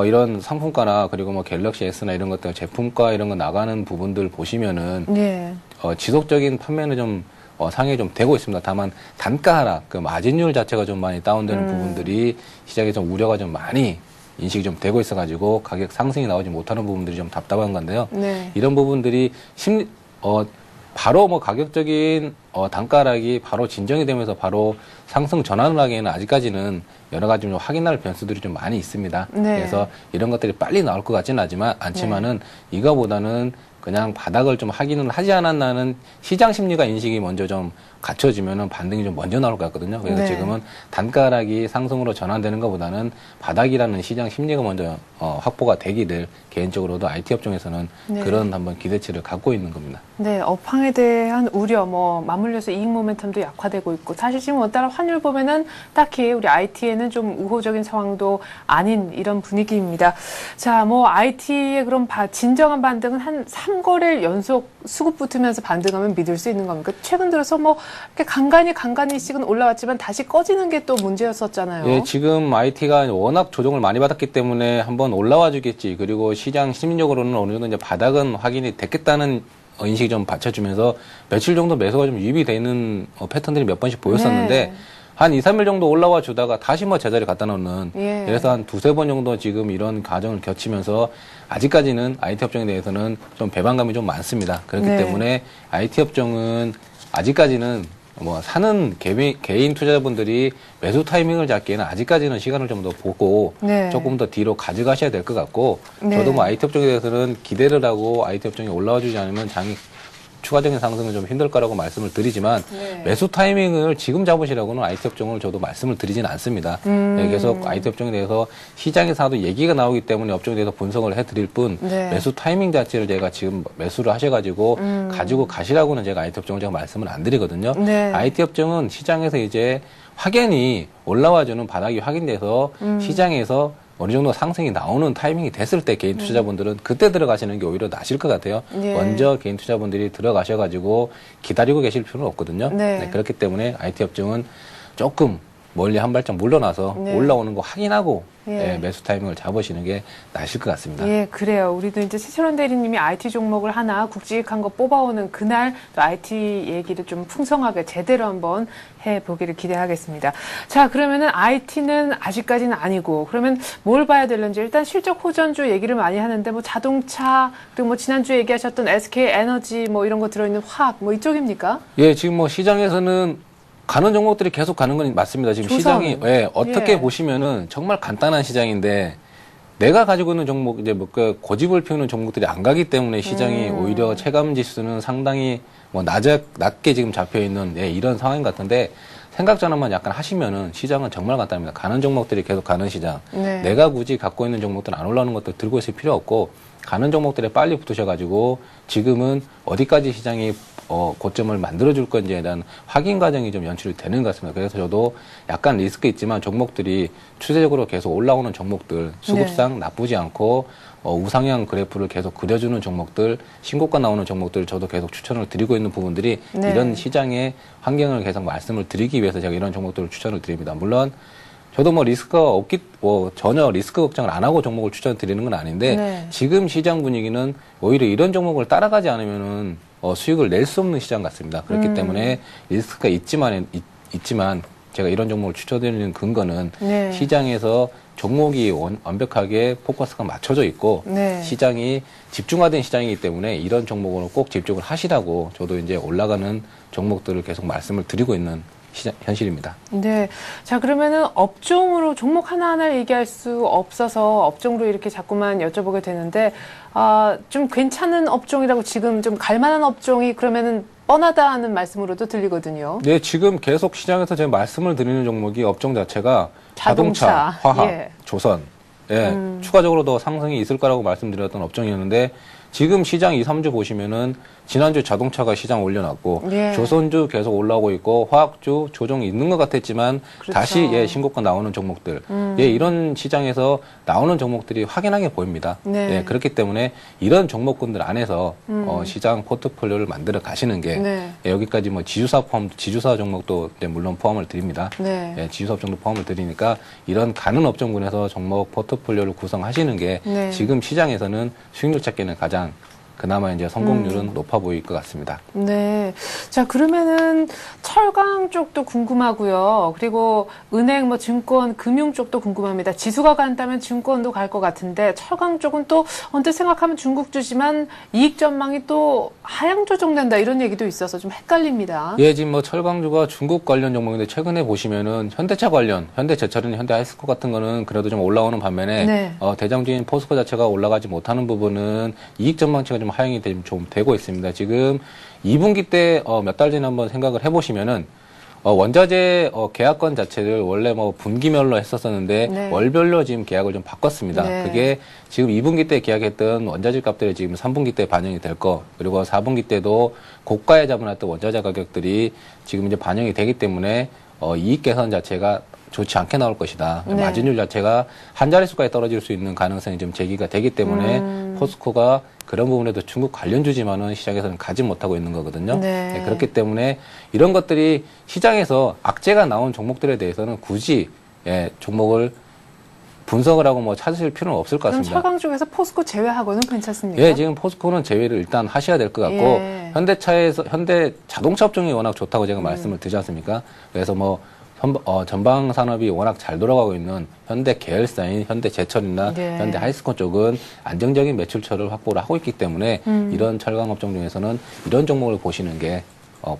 이런 상품가나 그리고 뭐 갤럭시 S나 이런 것들 제품가 이런 거 나가는 부분들 보시면은 네. 지속적인 판매는 좀 상향이 좀 되고 있습니다. 다만 단가 하락, 그 마진율 자체가 좀 많이 다운되는 부분들이 시장에 좀 우려가 좀 많이 인식이 좀 되고 있어가지고 가격 상승이 나오지 못하는 부분들이 좀 답답한 건데요. 네. 이런 부분들이 바로 뭐 가격적인 단가 하락이 바로 진정이 되면서 바로 상승 전환을 하기에는 아직까지는 여러 가지 좀 확인할 변수들이 좀 많이 있습니다. 네. 그래서 이런 것들이 빨리 나올 것 같지는 않지만은 이거보다는 그냥 바닥을 좀 확인을 하지 않았나는 시장 심리가 인식이 먼저 좀 갖춰지면은 반등이 좀 먼저 나올 것 같거든요. 그래서 네. 지금은 단가 하락이 상승으로 전환되는 것보다는 바닥이라는 시장 심리가 먼저 확보가 되기를 개인적으로도 IT 업종에서는 네. 그런 한번 기대치를 갖고 있는 겁니다. 네, 업황에 대한 우려, 맞물려서 이익 모멘텀도 약화되고 있고, 사실 지금 오늘따라 환율 보면은 딱히 우리 IT에는 좀 우호적인 상황도 아닌 이런 분위기입니다. 자, IT의 그럼 진정한 반등은 한 3거래일 연속 수급 붙으면서 반등하면 믿을 수 있는 겁니까? 최근 들어서 뭐 이렇게 간간히씩은 올라왔지만 다시 꺼지는 게 또 문제였었잖아요. 예, 지금 IT가 워낙 조정을 많이 받았기 때문에 한번 올라와 주겠지. 그리고 시장 심리적으로는 어느 정도 이제 바닥은 확인이 됐겠다는 인식이 좀 받쳐주면서 며칠 정도 매수가 좀 유입이 되는 패턴들이 몇 번씩 보였었는데 네. 한 2, 3일 정도 올라와 주다가 다시 뭐 제자리 갖다 놓는 예. 그래서 한 두세 번 정도 지금 이런 과정을 거치면서 아직까지는 IT 업종에 대해서는 좀 배반감이 좀 많습니다. 그렇기 네. 때문에 IT 업종은 아직까지는 뭐 사는 개인 투자자분들이 매수 타이밍을 잡기에는 아직까지는 시간을 좀 더 보고 네. 조금 더 뒤로 가져가셔야 될 것 같고 네. 저도 뭐 IT 업종에 대해서는 기대를 하고 IT 업종이 올라와 주지 않으면 장이 추가적인 상승은 좀 힘들 거라고 말씀을 드리지만 네. 매수 타이밍을 지금 잡으시라고는 IT 업종을 저도 말씀을 드리진 않습니다. 네, 계속 IT 업종에 대해서 시장에서도 얘기가 나오기 때문에 업종에 대해서 분석을 해드릴 뿐 네. 매수 타이밍 자체를 제가 지금 매수를 하셔가지고 가지고 가시라고는 제가 IT 업종을 제가 말씀을 안 드리거든요. 네. IT 업종은 시장에서 이제 확연히 올라와주는 바닥이 확인돼서 시장에서 어느 정도 상승이 나오는 타이밍이 됐을 때 개인 투자자분들은 그때 들어가시는 게 오히려 나실 것 같아요. 예. 먼저 개인 투자자분들이 들어가셔가지고 기다리고 계실 필요는 없거든요. 네. 네, 그렇기 때문에 IT 업종은 조금 멀리 한 발짝 물러나서 네. 올라오는 거 확인하고 예. 매수 타이밍을 잡으시는 게 나으실 것 같습니다. 예, 그래요. 우리도 이제 최철원 대리님이 IT 종목을 하나 굵직한 거 뽑아오는 그날 또 IT 얘기를 좀 풍성하게 제대로 한번 해보기를 기대하겠습니다. 자, 그러면은 IT는 아직까지는 아니고 그러면 뭘 봐야 되는지 일단 실적 호전주 얘기를 많이 하는데 뭐 자동차 그리고 뭐 지난주에 얘기하셨던 SK 에너지 뭐 이런 거 들어있는 화학 뭐 이쪽입니까? 예, 지금 뭐 시장에서는 가는 종목들이 계속 가는 건 맞습니다. 지금 조선. 시장이 어떻게 예. 보시면은 정말 간단한 시장인데 내가 가지고 있는 종목 이제 뭐 고집을 피우는 종목들이 안 가기 때문에 시장이 오히려 체감 지수는 상당히 뭐 낮게 지금 잡혀 있는 이런 상황 같은데 생각 전환만 약간 하시면은 시장은 정말 간단합니다. 가는 종목들이 계속 가는 시장. 네. 내가 굳이 갖고 있는 종목들 안 올라오는 것들 들고 있을 필요 없고 가는 종목들에 빨리 붙으셔가지고 지금은 어디까지 시장이 고점을 만들어줄 건지에 대한 확인 과정이 좀 연출이 되는 것 같습니다. 그래서 저도 약간 리스크 있지만 종목들이 추세적으로 계속 올라오는 종목들, 수급상 나쁘지 않고 우상향 그래프를 계속 그려주는 종목들, 신고가 나오는 종목들 저도 계속 추천을 드리고 있는 부분들이 네. 이런 시장의 환경을 계속 말씀을 드리기 위해서 제가 이런 종목들을 추천을 드립니다. 물론 저도 뭐 리스크가 전혀 리스크 걱정을 안 하고 종목을 추천드리는 건 아닌데 네. 지금 시장 분위기는 오히려 이런 종목을 따라가지 않으면은 수익을 낼 수 없는 시장 같습니다. 그렇기 때문에 리스크가 있지만 제가 이런 종목을 추천드리는 근거는 네. 시장에서 종목이 완벽하게 포커스가 맞춰져 있고 네. 시장이 집중화된 시장이기 때문에 이런 종목으로 꼭 집중을 하시라고 저도 이제 올라가는 종목들을 계속 말씀을 드리고 있는 현실입니다. 네. 자, 그러면은 업종으로 종목 하나하나 얘기할 수 없어서 업종으로 이렇게 자꾸만 여쭤보게 되는데, 좀 괜찮은 업종이라고 지금 좀 갈만한 업종이 그러면은 뻔하다는 말씀으로도 들리거든요. 네, 지금 계속 시장에서 제가 말씀을 드리는 종목이 업종 자체가 자동차, 화학, 예. 조선. 예, 추가적으로 더 상승이 있을 거라고 말씀드렸던 업종이었는데 지금 시장 2, 3주 보시면은 지난주 자동차가 시장 올려놨고 예. 조선주 계속 올라오고 있고 화학주 조정이 있는 것 같았지만 그렇죠. 다시 신고가 나오는 종목들 이런 시장에서 나오는 종목들이 확연하게 보입니다. 네. 예, 그렇기 때문에 이런 종목군들 안에서 시장 포트폴리오를 만들어 가시는 게 네. 여기까지 뭐 지주사 종목도 물론 포함을 드립니다. 네. 예, 지주사 업종도 포함을 드리니까 이런 가는 업종군에서 종목 포트폴리오를 구성하시는 게 네. 지금 시장에서는 수익률 찾기는 가장 그나마 이제 성공률은 높아 보일 것 같습니다. 네. 자, 그러면은 철강 쪽도 궁금하고요. 그리고 은행, 뭐 증권, 금융 쪽도 궁금합니다. 지수가 간다면 증권도 갈 것 같은데 철강 쪽은 또 언뜻 생각하면 중국주지만 이익 전망이 또 하향 조정된다 이런 얘기도 있어서 좀 헷갈립니다. 예, 지금 뭐 철강주가 중국 관련 종목인데 최근에 보시면은 현대차 관련, 현대제철이나 현대아이스코 같은 거는 그래도 좀 올라오는 반면에 네. 대장주인 포스코 자체가 올라가지 못하는 부분은 이익 전망치가 좀 하향이 좀 되고 있습니다. 지금 2분기 때 몇 달 전에 한번 생각을 해보시면은 원자재 계약권 자체를 원래 뭐 분기별로 했었었는데 네. 월별로 지금 계약을 좀 바꿨습니다. 네. 그게 지금 2분기 때 계약했던 원자재 값들이 지금 3분기 때 반영이 될 거, 그리고 4분기 때도 고가에 잡아놨던 원자재 가격들이 지금 이제 반영이 되기 때문에 이익 개선 자체가 좋지 않게 나올 것이다. 네. 마진율 자체가 한 자릿수까지 떨어질 수 있는 가능성이 좀 제기가 되기 때문에 포스코가 그런 부분에도 중국 관련주지만은 시장에서는 가지 못하고 있는 거거든요. 네. 그렇기 때문에 이런 것들이 시장에서 악재가 나온 종목들에 대해서는 굳이 종목을 분석을 하고 뭐 찾으실 필요는 없을 것 그럼 같습니다. 철강 쪽에서 포스코 제외하고는 괜찮습니까? 예, 지금 포스코는 제외를 일단 하셔야 될 것 같고, 예. 현대 자동차 업종이 워낙 좋다고 제가 말씀을 드리지 않습니까? 그래서 뭐, 전방 산업이 워낙 잘 돌아가고 있는 현대 계열사인 현대 제철이나 네. 현대 하이스콘 쪽은 안정적인 매출처를 확보를 하고 있기 때문에 이런 철강 업종 중에서는 이런 종목을 보시는 게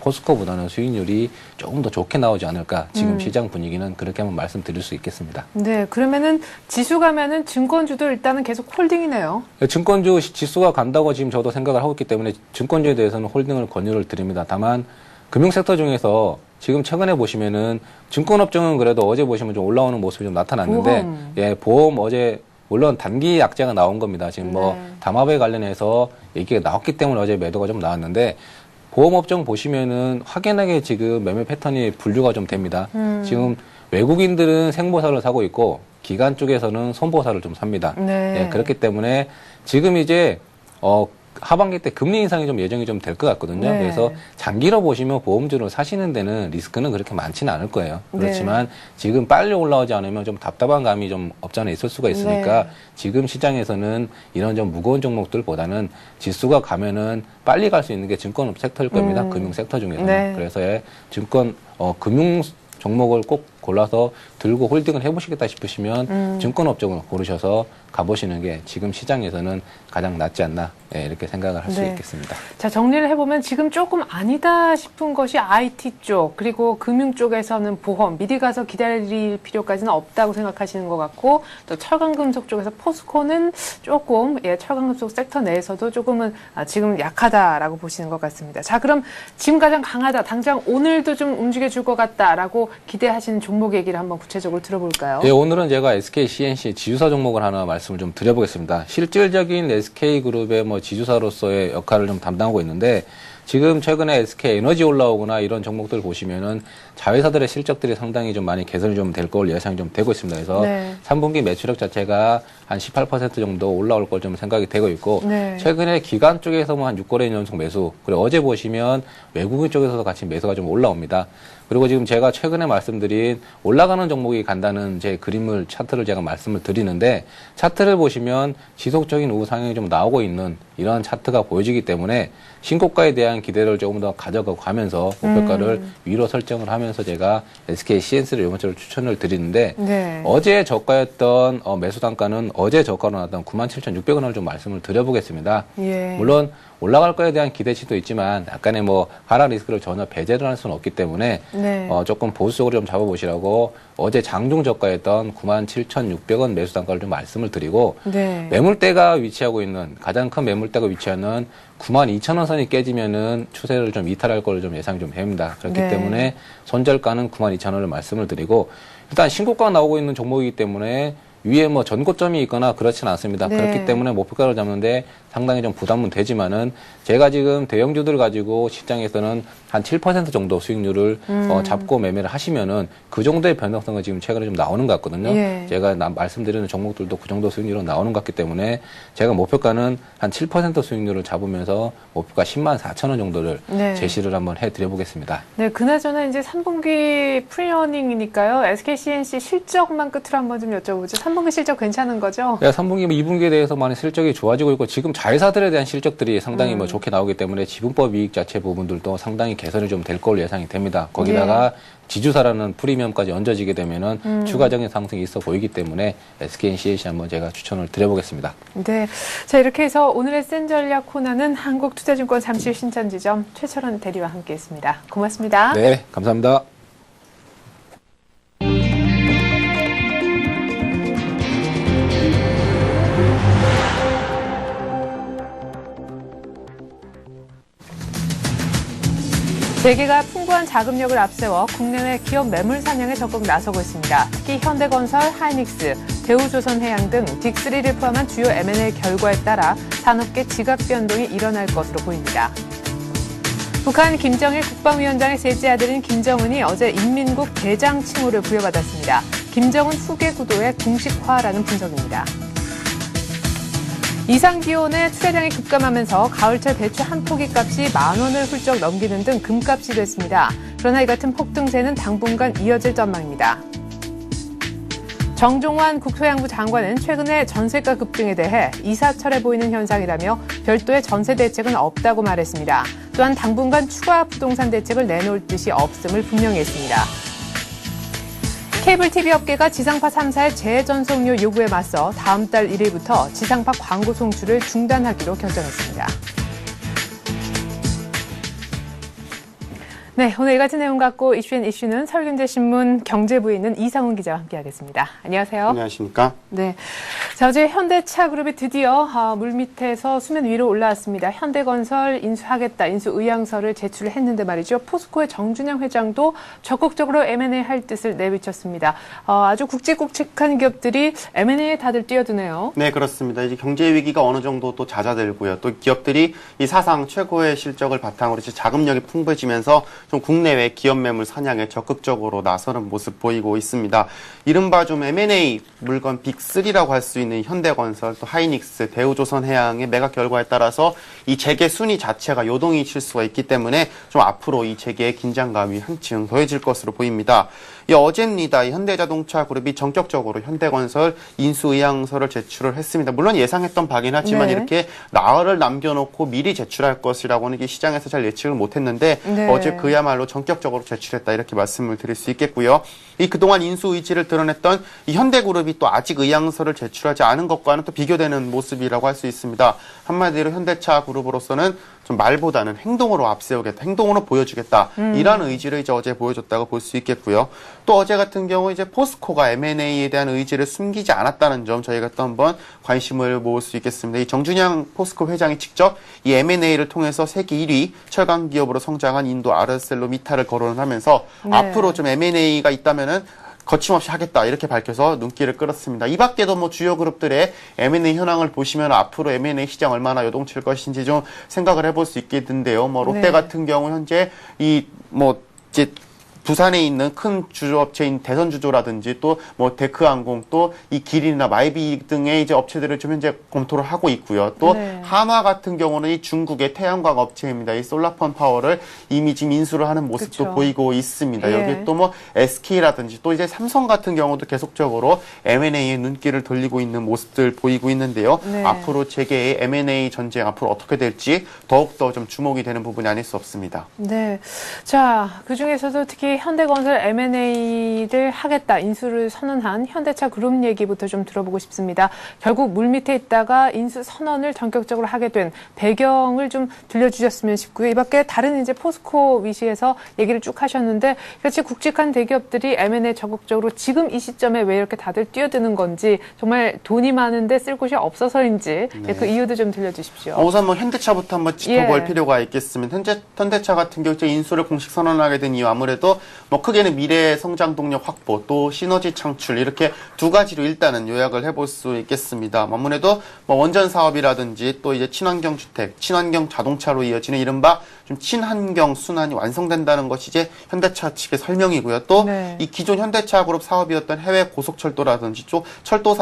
포스코보다는 수익률이 조금 더 좋게 나오지 않을까. 지금 시장 분위기는 그렇게 한번 말씀드릴 수 있겠습니다. 네, 그러면은 지수 가면은 증권주도 일단은 계속 홀딩이네요. 증권주 지수가 간다고 지금 저도 생각을 하고 있기 때문에 증권주에 대해서는 홀딩을 권유를 드립니다. 다만 금융섹터 중에서 지금 최근에 보시면은 증권업종은 그래도 어제 보시면 좀 올라오는 모습이 좀 나타났는데 보험 어제 물론 단기 약재가 나온 겁니다. 지금 뭐 담합에 관련해서 얘기가 나왔기 때문에 어제 매도가 좀 나왔는데 보험업종 보시면은 확연하게 지금 매매 패턴이 분류가 좀 됩니다. 지금 외국인들은 생보사를 사고 있고 기관 쪽에서는 손보사를 좀 삽니다. 네. 그렇기 때문에 지금 이제 하반기 때 금리 인상이 좀 예정이 좀 될 것 같거든요. 네. 그래서 장기로 보시면 보험주를 사시는 데는 리스크는 그렇게 많지는 않을 거예요. 그렇지만 지금 빨리 올라오지 않으면 좀 답답한 감이 좀 없잖아 있을 수가 있으니까 지금 시장에서는 이런 좀 무거운 종목들보다는 지수가 가면은 빨리 갈 수 있는 게 증권 섹터일 겁니다. 금융 섹터 중에서는. 네. 그래서 증권 금융 종목을 꼭 골라서 들고 홀딩을 해보시겠다 싶으시면 증권업종을 고르셔서 가보시는 게 지금 시장에서는 가장 낫지 않나 이렇게 생각을 할 수 있겠습니다. 자, 정리를 해보면 지금 조금 아니다 싶은 것이 IT 쪽 그리고 금융 쪽에서는 보험 미리 가서 기다릴 필요까지는 없다고 생각하시는 것 같고 또 철강금속 쪽에서 포스코는 조금 철강금속 섹터 내에서도 조금은 지금 약하다라고 보시는 것 같습니다. 자, 그럼 지금 가장 강하다 당장 오늘도 좀 움직여줄 것 같다라고 기대하시는 종목 얘기를 한번 구체적으로 들어볼까요? 예, 오늘은 제가 SK CNC 지주사 종목을 하나 말씀을 좀 드려보겠습니다. 실질적인 SK그룹의 뭐 지주사로서의 역할을 좀 담당하고 있는데 지금 최근에 SK 에너지 올라오거나 이런 종목들 보시면은 자회사들의 실적들이 상당히 좀 많이 개선이 좀 될 걸 예상이 좀 되고 있습니다. 그래서 3분기 매출액 자체가 한 18% 정도 올라올 걸 좀 생각이 되고 있고 최근에 기관 쪽에서만 한 6거래 연속 매수 그리고 어제 보시면 외국인 쪽에서도 같이 매수가 좀 올라옵니다. 그리고 지금 제가 최근에 말씀드린 올라가는 종목이 간다는 제 그림을 차트를 제가 말씀을 드리는데 차트를 보시면 지속적인 우상향이 좀 나오고 있는 이런 차트가 보여지기 때문에 신고가에 대한 기대를 조금 더 가져가고 가면서 목표가를 위로 설정을 하면서 제가 SK CNC를 이번처럼 추천을 드리는데 어제 저가였던 매수 단가는 어제 저가로 나왔던 97,600원을 좀 말씀을 드려보겠습니다. 물론 올라갈 거에 대한 기대치도 있지만 약간의 뭐 하락 리스크를 전혀 배제를 할 수는 없기 때문에 조금 보수적으로 좀 잡아보시라고 어제 장중 저가였던 97,600원 매수 단가를 좀 말씀을 드리고 매물대가 위치하고 있는 가장 큰 매물대가 위치하는 92,000원 선이 깨지면은 추세를 좀 이탈할 걸로 좀 예상이 좀 됩니다. 그렇기 때문에 손절가는 92,000원을 말씀을 드리고 일단 신고가가 나오고 있는 종목이기 때문에 위에 뭐 전고점이 있거나 그렇지는 않습니다. 그렇기 때문에 목표가를 잡는데 상당히 좀 부담은 되지만은 제가 지금 대형주들 가지고 시장에서는 한 7% 정도 수익률을 잡고 매매를 하시면은 그 정도의 변동성은 지금 최근에 좀 나오는 것 같거든요. 제가 말씀드리는 종목들도 그 정도 수익률은 나오는 것 같기 때문에 제가 목표가는 한 7% 수익률을 잡으면서 목표가 104,000원 정도를 제시를 한번 해드려 보겠습니다. 네, 그나저나 이제 3분기 프리어닝이니까요. SK CNC 실적만 끝으로 한번 좀 여쭤보죠. 3분기 실적 괜찮은 거죠? 네, 3분기, 2분기에 대해서 많이 실적이 좋아지고 있고 지금 자회사들에 대한 실적들이 상당히 뭐 좋게 나오기 때문에 지분법 이익 자체 부분들도 상당히 개선이 좀 될 걸로 예상이 됩니다. 거기다가 지주사라는 프리미엄까지 얹어지게 되면은 추가적인 상승이 있어 보이기 때문에 SK CNC 한번 제가 추천을 드려보겠습니다. 네, 자 이렇게 해서 오늘의 센 전략 코너는 한국투자증권 잠실 신천지점 최철원 대리와 함께했습니다. 고맙습니다. 네, 감사합니다. 재계가 풍부한 자금력을 앞세워 국내외 기업 매물 사냥에 적극 나서고 있습니다. 특히 현대건설, 하이닉스, 대우조선해양 등 빅3를 포함한 주요 M&A 결과에 따라 산업계 지각 변동이 일어날 것으로 보입니다. 북한 김정일 국방위원장의 셋째 아들인 김정은이 어제 인민국 대장 칭호를 부여받았습니다. 김정은 후계 구도의 공식화라는 분석입니다. 이상기온에 출하량이 급감하면서 가을철 배추 한 포기 값이 10,000원을 훌쩍 넘기는 등 금값이 됐습니다. 그러나 이 같은 폭등세는 당분간 이어질 전망입니다. 정종환 국토해양부 장관은 최근에 전세가 급등에 대해 이사철해 보이는 현상이라며 별도의 전세 대책은 없다고 말했습니다. 또한 당분간 추가 부동산 대책을 내놓을 뜻이 없음을 분명히 했습니다. 케이블 TV 업계가 지상파 3사의 재전송료 요구에 맞서 다음 달 1일부터 지상파 광고 송출을 중단하기로 결정했습니다. 네, 오늘 이 같은 내용 갖고 이슈는 서울경제신문 경제부에 있는 이상훈 기자와 함께하겠습니다. 안녕하세요. 안녕하십니까? 네, 자, 어제 현대차 그룹이 드디어 물밑에서 수면 위로 올라왔습니다. 현대건설 인수하겠다, 인수 의향서를 제출을 했는데 말이죠. 포스코의 정준영 회장도 적극적으로 M&A 할 뜻을 내비쳤습니다. 아주 굵직굵직한 기업들이 M&A에 다들 뛰어드네요. 네, 그렇습니다. 이제 경제 위기가 어느 정도 또 잦아들고요. 또 기업들이 이 사상 최고의 실적을 바탕으로 이제 자금력이 풍부해지면서 좀 국내외 기업 매물 사냥에 적극적으로 나서는 모습 보이고 있습니다. 이른바 좀 M&A 물건 빅3라고 할 수 있는 현대건설, 또 하이닉스, 대우조선해양의 매각 결과에 따라서 이 재계 순위 자체가 요동이 칠 수가 있기 때문에 좀 앞으로 이 재계의 긴장감이 한층 더해질 것으로 보입니다. 어제입니다. 이 현대자동차 그룹이 전격적으로 현대건설 인수의향서를 제출을 했습니다. 물론 예상했던 바긴 하지만 네. 이렇게 나흘을 남겨놓고 미리 제출할 것이라고는 이게 시장에서 잘 예측을 못했는데 네. 어제 그야말로 전격적으로 제출했다 이렇게 말씀을 드릴 수 있겠고요. 이 그동안 인수 의지를 드러냈던 이 현대그룹이 또 아직 의향서를 제출하지 않은 것과는 또 비교되는 모습이라고 할 수 있습니다. 한마디로 현대차 그룹으로서는 좀 말보다는 행동으로 앞세우겠다, 행동으로 보여주겠다 이런 의지를 이제 어제 보여줬다고 볼 수 있겠고요. 또 어제 같은 경우 이제 포스코가 M&A에 대한 의지를 숨기지 않았다는 점 저희가 또 한번 관심을 모을 수 있겠습니다. 이 정준영 포스코 회장이 직접 이 M&A를 통해서 세계 1위 철강 기업으로 성장한 인도 아르셀로미탈을 거론을 하면서 네. 앞으로 좀 M&A가 있다면은 거침없이 하겠다 이렇게 밝혀서 눈길을 끌었습니다. 이 밖에도 뭐 주요 그룹들의 M&A 현황을 보시면 앞으로 M&A 시장 얼마나 요동칠 것인지 좀 생각을 해볼 수 있겠는데요. 뭐 롯데 네. 같은 경우 현재 이제 부산에 있는 큰 주조업체인 대선주조라든지 또 뭐 데크항공 또 이 기린이나 마이비 등의 이제 업체들을 좀 현재 검토를 하고 있고요. 또 네. 한화 같은 경우는 이 중국의 태양광 업체입니다. 이 솔라펀 파워를 이미 지금 인수를 하는 모습도 그쵸. 보이고 있습니다. 예. 여기 또 뭐 SK라든지 또 이제 삼성 같은 경우도 계속적으로 M&A에 눈길을 돌리고 있는 모습들 보이고 있는데요. 네. 앞으로 재계의 M&A 전쟁 앞으로 어떻게 될지 더욱더 좀 주목이 되는 부분이 아닐 수 없습니다. 네. 자, 그 중에서도 특히 현대건설 M&A를 하겠다, 인수를 선언한 현대차 그룹 얘기부터 좀 들어보고 싶습니다. 결국 물밑에 있다가 인수 선언을 전격적으로 하게 된 배경을 좀 들려주셨으면 싶고요. 이 밖에 다른 이제 포스코 위시에서 얘기를 쭉 하셨는데, 같이 굵직한 대기업들이 M&A 적극적으로 지금 이 시점에 왜 이렇게 다들 뛰어드는 건지, 정말 돈이 많은데 쓸 곳이 없어서인지, 네. 그 이유도 좀 들려주십시오. 우선 뭐 현대차부터 한번 짚어볼 예. 필요가 있겠습니다. 현대차 같은 경우 이제 인수를 공식 선언하게 된 이유 아무래도 뭐 크게는 미래 성장 동력 확보 또 시너지 창출 이렇게 두 가지로 일단은 요약을 해볼 수 있겠습니다. 아무래도 뭐 원전 사업이라든지 또 이제 친환경 주택, 친환경 자동차로 이어지는 이른바 좀 친환경 순환이 완성된다는 것이 이제 현대차 측의 설명이고요. 또 네. 이 기존 현대차 그룹 사업이었던 해외 고속철도라든지 또 철도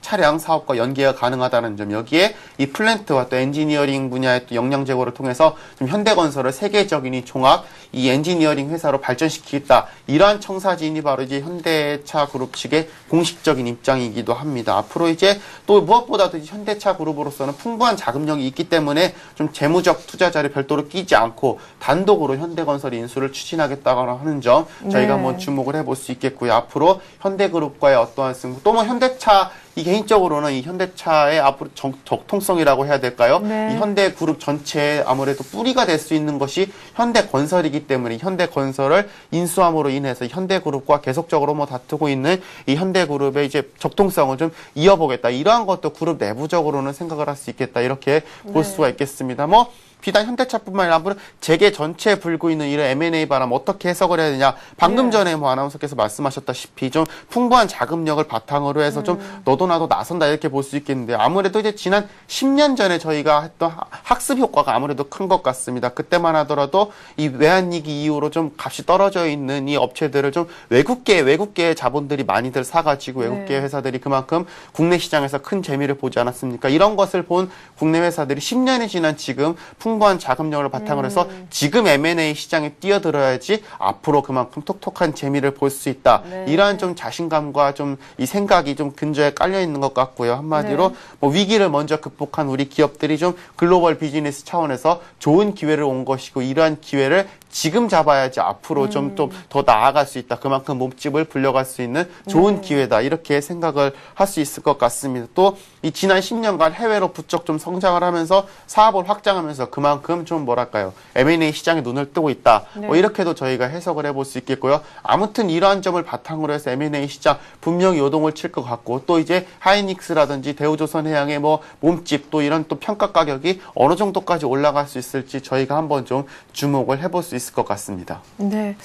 차량 사업과 연계가 가능하다는 점, 여기에 이 플랜트와 또 엔지니어링 분야의 또 역량 제고를 통해서 좀 현대건설을 세계적인 이 종합 이 엔지니어링 회사로 발전시키겠다, 이러한 청사진이 바로 이제 현대차 그룹 측의 공식적인 입장이기도 합니다. 앞으로 이제 또 무엇보다도 현대차 그룹으로서는 풍부한 자금력이 있기 때문에 좀 재무적 투자자를 별도로 끼지 않고 단독으로 현대건설 인수를 추진하겠다고 하는 점 저희가 네. 한번 주목을 해볼 수 있겠고요. 앞으로 현대그룹과의 어떠한 승부, 또 뭐 현대차 이 개인적으로는 이 현대차의 앞으로 적통성이라고 해야 될까요? 네. 이 현대그룹 전체에 아무래도 뿌리가 될 수 있는 것이 현대건설이기 때문에 현대건설을 인수함으로 인해서 현대그룹과 계속적으로 뭐 다투고 있는 이 현대그룹의 이제 적통성을 좀 이어보겠다, 이러한 것도 그룹 내부적으로는 생각을 할 수 있겠다, 이렇게 볼 네. 수가 있겠습니다. 뭐 비단 현대차뿐만 아니라 아무래도 재계 전체에 불고 있는 이런 M&A 바람 어떻게 해석을 해야 되냐. 방금 전에 뭐 아나운서께서 말씀하셨다시피 좀 풍부한 자금력을 바탕으로 해서 좀 너도 나도 나선다 이렇게 볼 수 있겠는데 아무래도 이제 지난 10년 전에 저희가 했던 학습 효과가 아무래도 큰 것 같습니다. 그때만 하더라도 이 외환위기 이후로 좀 값이 떨어져 있는 이 업체들을 좀 외국계 자본들이 많이들 사가지고 외국계 회사들이 그만큼 국내 시장에서 큰 재미를 보지 않았습니까? 이런 것을 본 국내 회사들이 10년이 지난 지금 풍부한 자금력을 바탕으로 해서 지금 M&A 시장에 뛰어들어야지 앞으로 그만큼 톡톡한 재미를 볼 수 있다. 네. 이러한 좀 자신감과 좀 이 생각이 좀 근저에 깔려 있는 것 같고요. 한마디로 뭐 위기를 먼저 극복한 우리 기업들이 좀 글로벌 비즈니스 차원에서 좋은 기회를 온 것이고 이러한 기회를 지금 잡아야지 앞으로 좀 더 나아갈 수 있다. 그만큼 몸집을 불려갈 수 있는 좋은 기회다. 이렇게 생각을 할 수 있을 것 같습니다. 또 이 지난 10년간 해외로 부쩍 좀 성장을 하면서 사업을 확장하면서 그만큼 좀 뭐랄까요. M&A 시장에 눈을 뜨고 있다. 뭐 이렇게도 저희가 해석을 해볼 수 있겠고요. 아무튼 이러한 점을 바탕으로 해서 M&A 시장 분명히 요동을 칠 것 같고 또 이제 하이닉스라든지 대우조선해양의 뭐 몸집 또 이런 또 평가 가격이 어느 정도까지 올라갈 수 있을지 저희가 한번 좀 주목을 해볼 수 있을 것 같습니다. 네.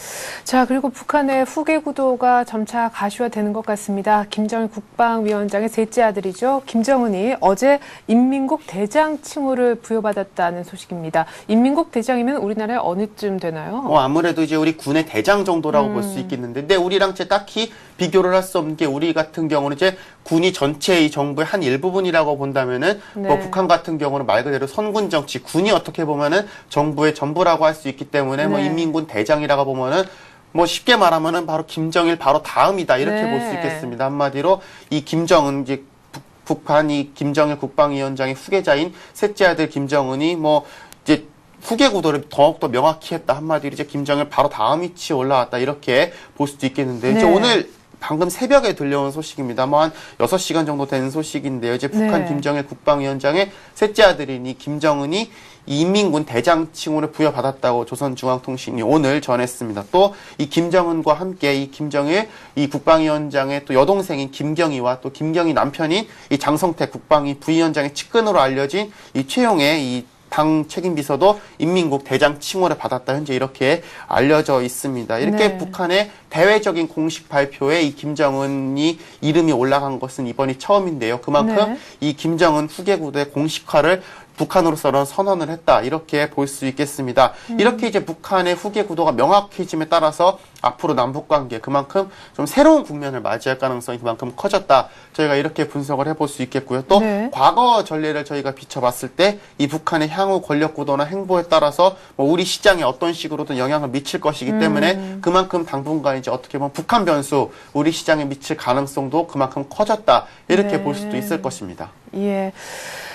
자, 그리고 북한의 후계 구도가 점차 가시화되는 것 같습니다. 김정일 국방위원장의 셋째 아들이죠. 김정은이 어제 인민국 대장 칭호를 부여받았다는 소식입니다. 인민국 대장이면 우리나라에 어느쯤 되나요? 아무래도 이제 우리 군의 대장 정도라고 볼 수 있겠는데, 근데 우리랑 딱히 비교를 할 수 없는 게 우리 같은 경우는 이제 군이 전체의 정부의 한 일부분이라고 본다면은 뭐 북한 같은 경우는 말 그대로 선군 정치, 군이 어떻게 보면은 정부의 전부라고 할 수 있기 때문에 뭐 인민군 대장이라고 보면은 뭐 쉽게 말하면은 바로 김정일 바로 다음이다 이렇게 볼 수 있겠습니다. 한마디로 이 김정은 이제 북한이 김정일 국방위원장의 후계자인 셋째 아들 김정은이 뭐 이제 후계 구도를 더욱더 명확히 했다. 한마디로 이제 김정일 바로 다음 위치에 올라왔다. 이렇게 볼 수도 있겠는데 이제 오늘 방금 새벽에 들려온 소식입니다. 뭐 한 6시간 정도 된 소식인데요. 이제 북한 김정일 국방위원장의 셋째 아들인 이 김정은이 인민군 대장 칭호를 부여받았다고 조선중앙통신이 오늘 전했습니다. 또 이 김정은과 함께 이 김정일 이 국방위원장의 또 여동생인 김경희와 또 김경희 남편인 이 장성택 국방위 부위원장의 측근으로 알려진 이 최용의 이 당 책임비서도 인민국 대장 칭호를 받았다. 현재 이렇게 알려져 있습니다. 이렇게 북한의 대외적인 공식 발표에 이 김정은이 이름이 올라간 것은 이번이 처음인데요. 그만큼 이 김정은 후계 구도의 공식화를 북한으로서는 선언을 했다. 이렇게 볼 수 있겠습니다. 이렇게 이제 북한의 후계 구도가 명확해짐에 따라서 앞으로 남북 관계 그만큼 좀 새로운 국면을 맞이할 가능성이 그만큼 커졌다. 저희가 이렇게 분석을 해볼 수 있겠고요. 또 과거 전례를 저희가 비춰봤을 때 이 북한의 향후 권력 구도나 행보에 따라서 뭐 우리 시장에 어떤 식으로든 영향을 미칠 것이기 때문에 그만큼 당분간 이제 어떻게 보면 북한 변수 우리 시장에 미칠 가능성도 그만큼 커졌다. 이렇게 볼 수도 있을 것입니다. 예.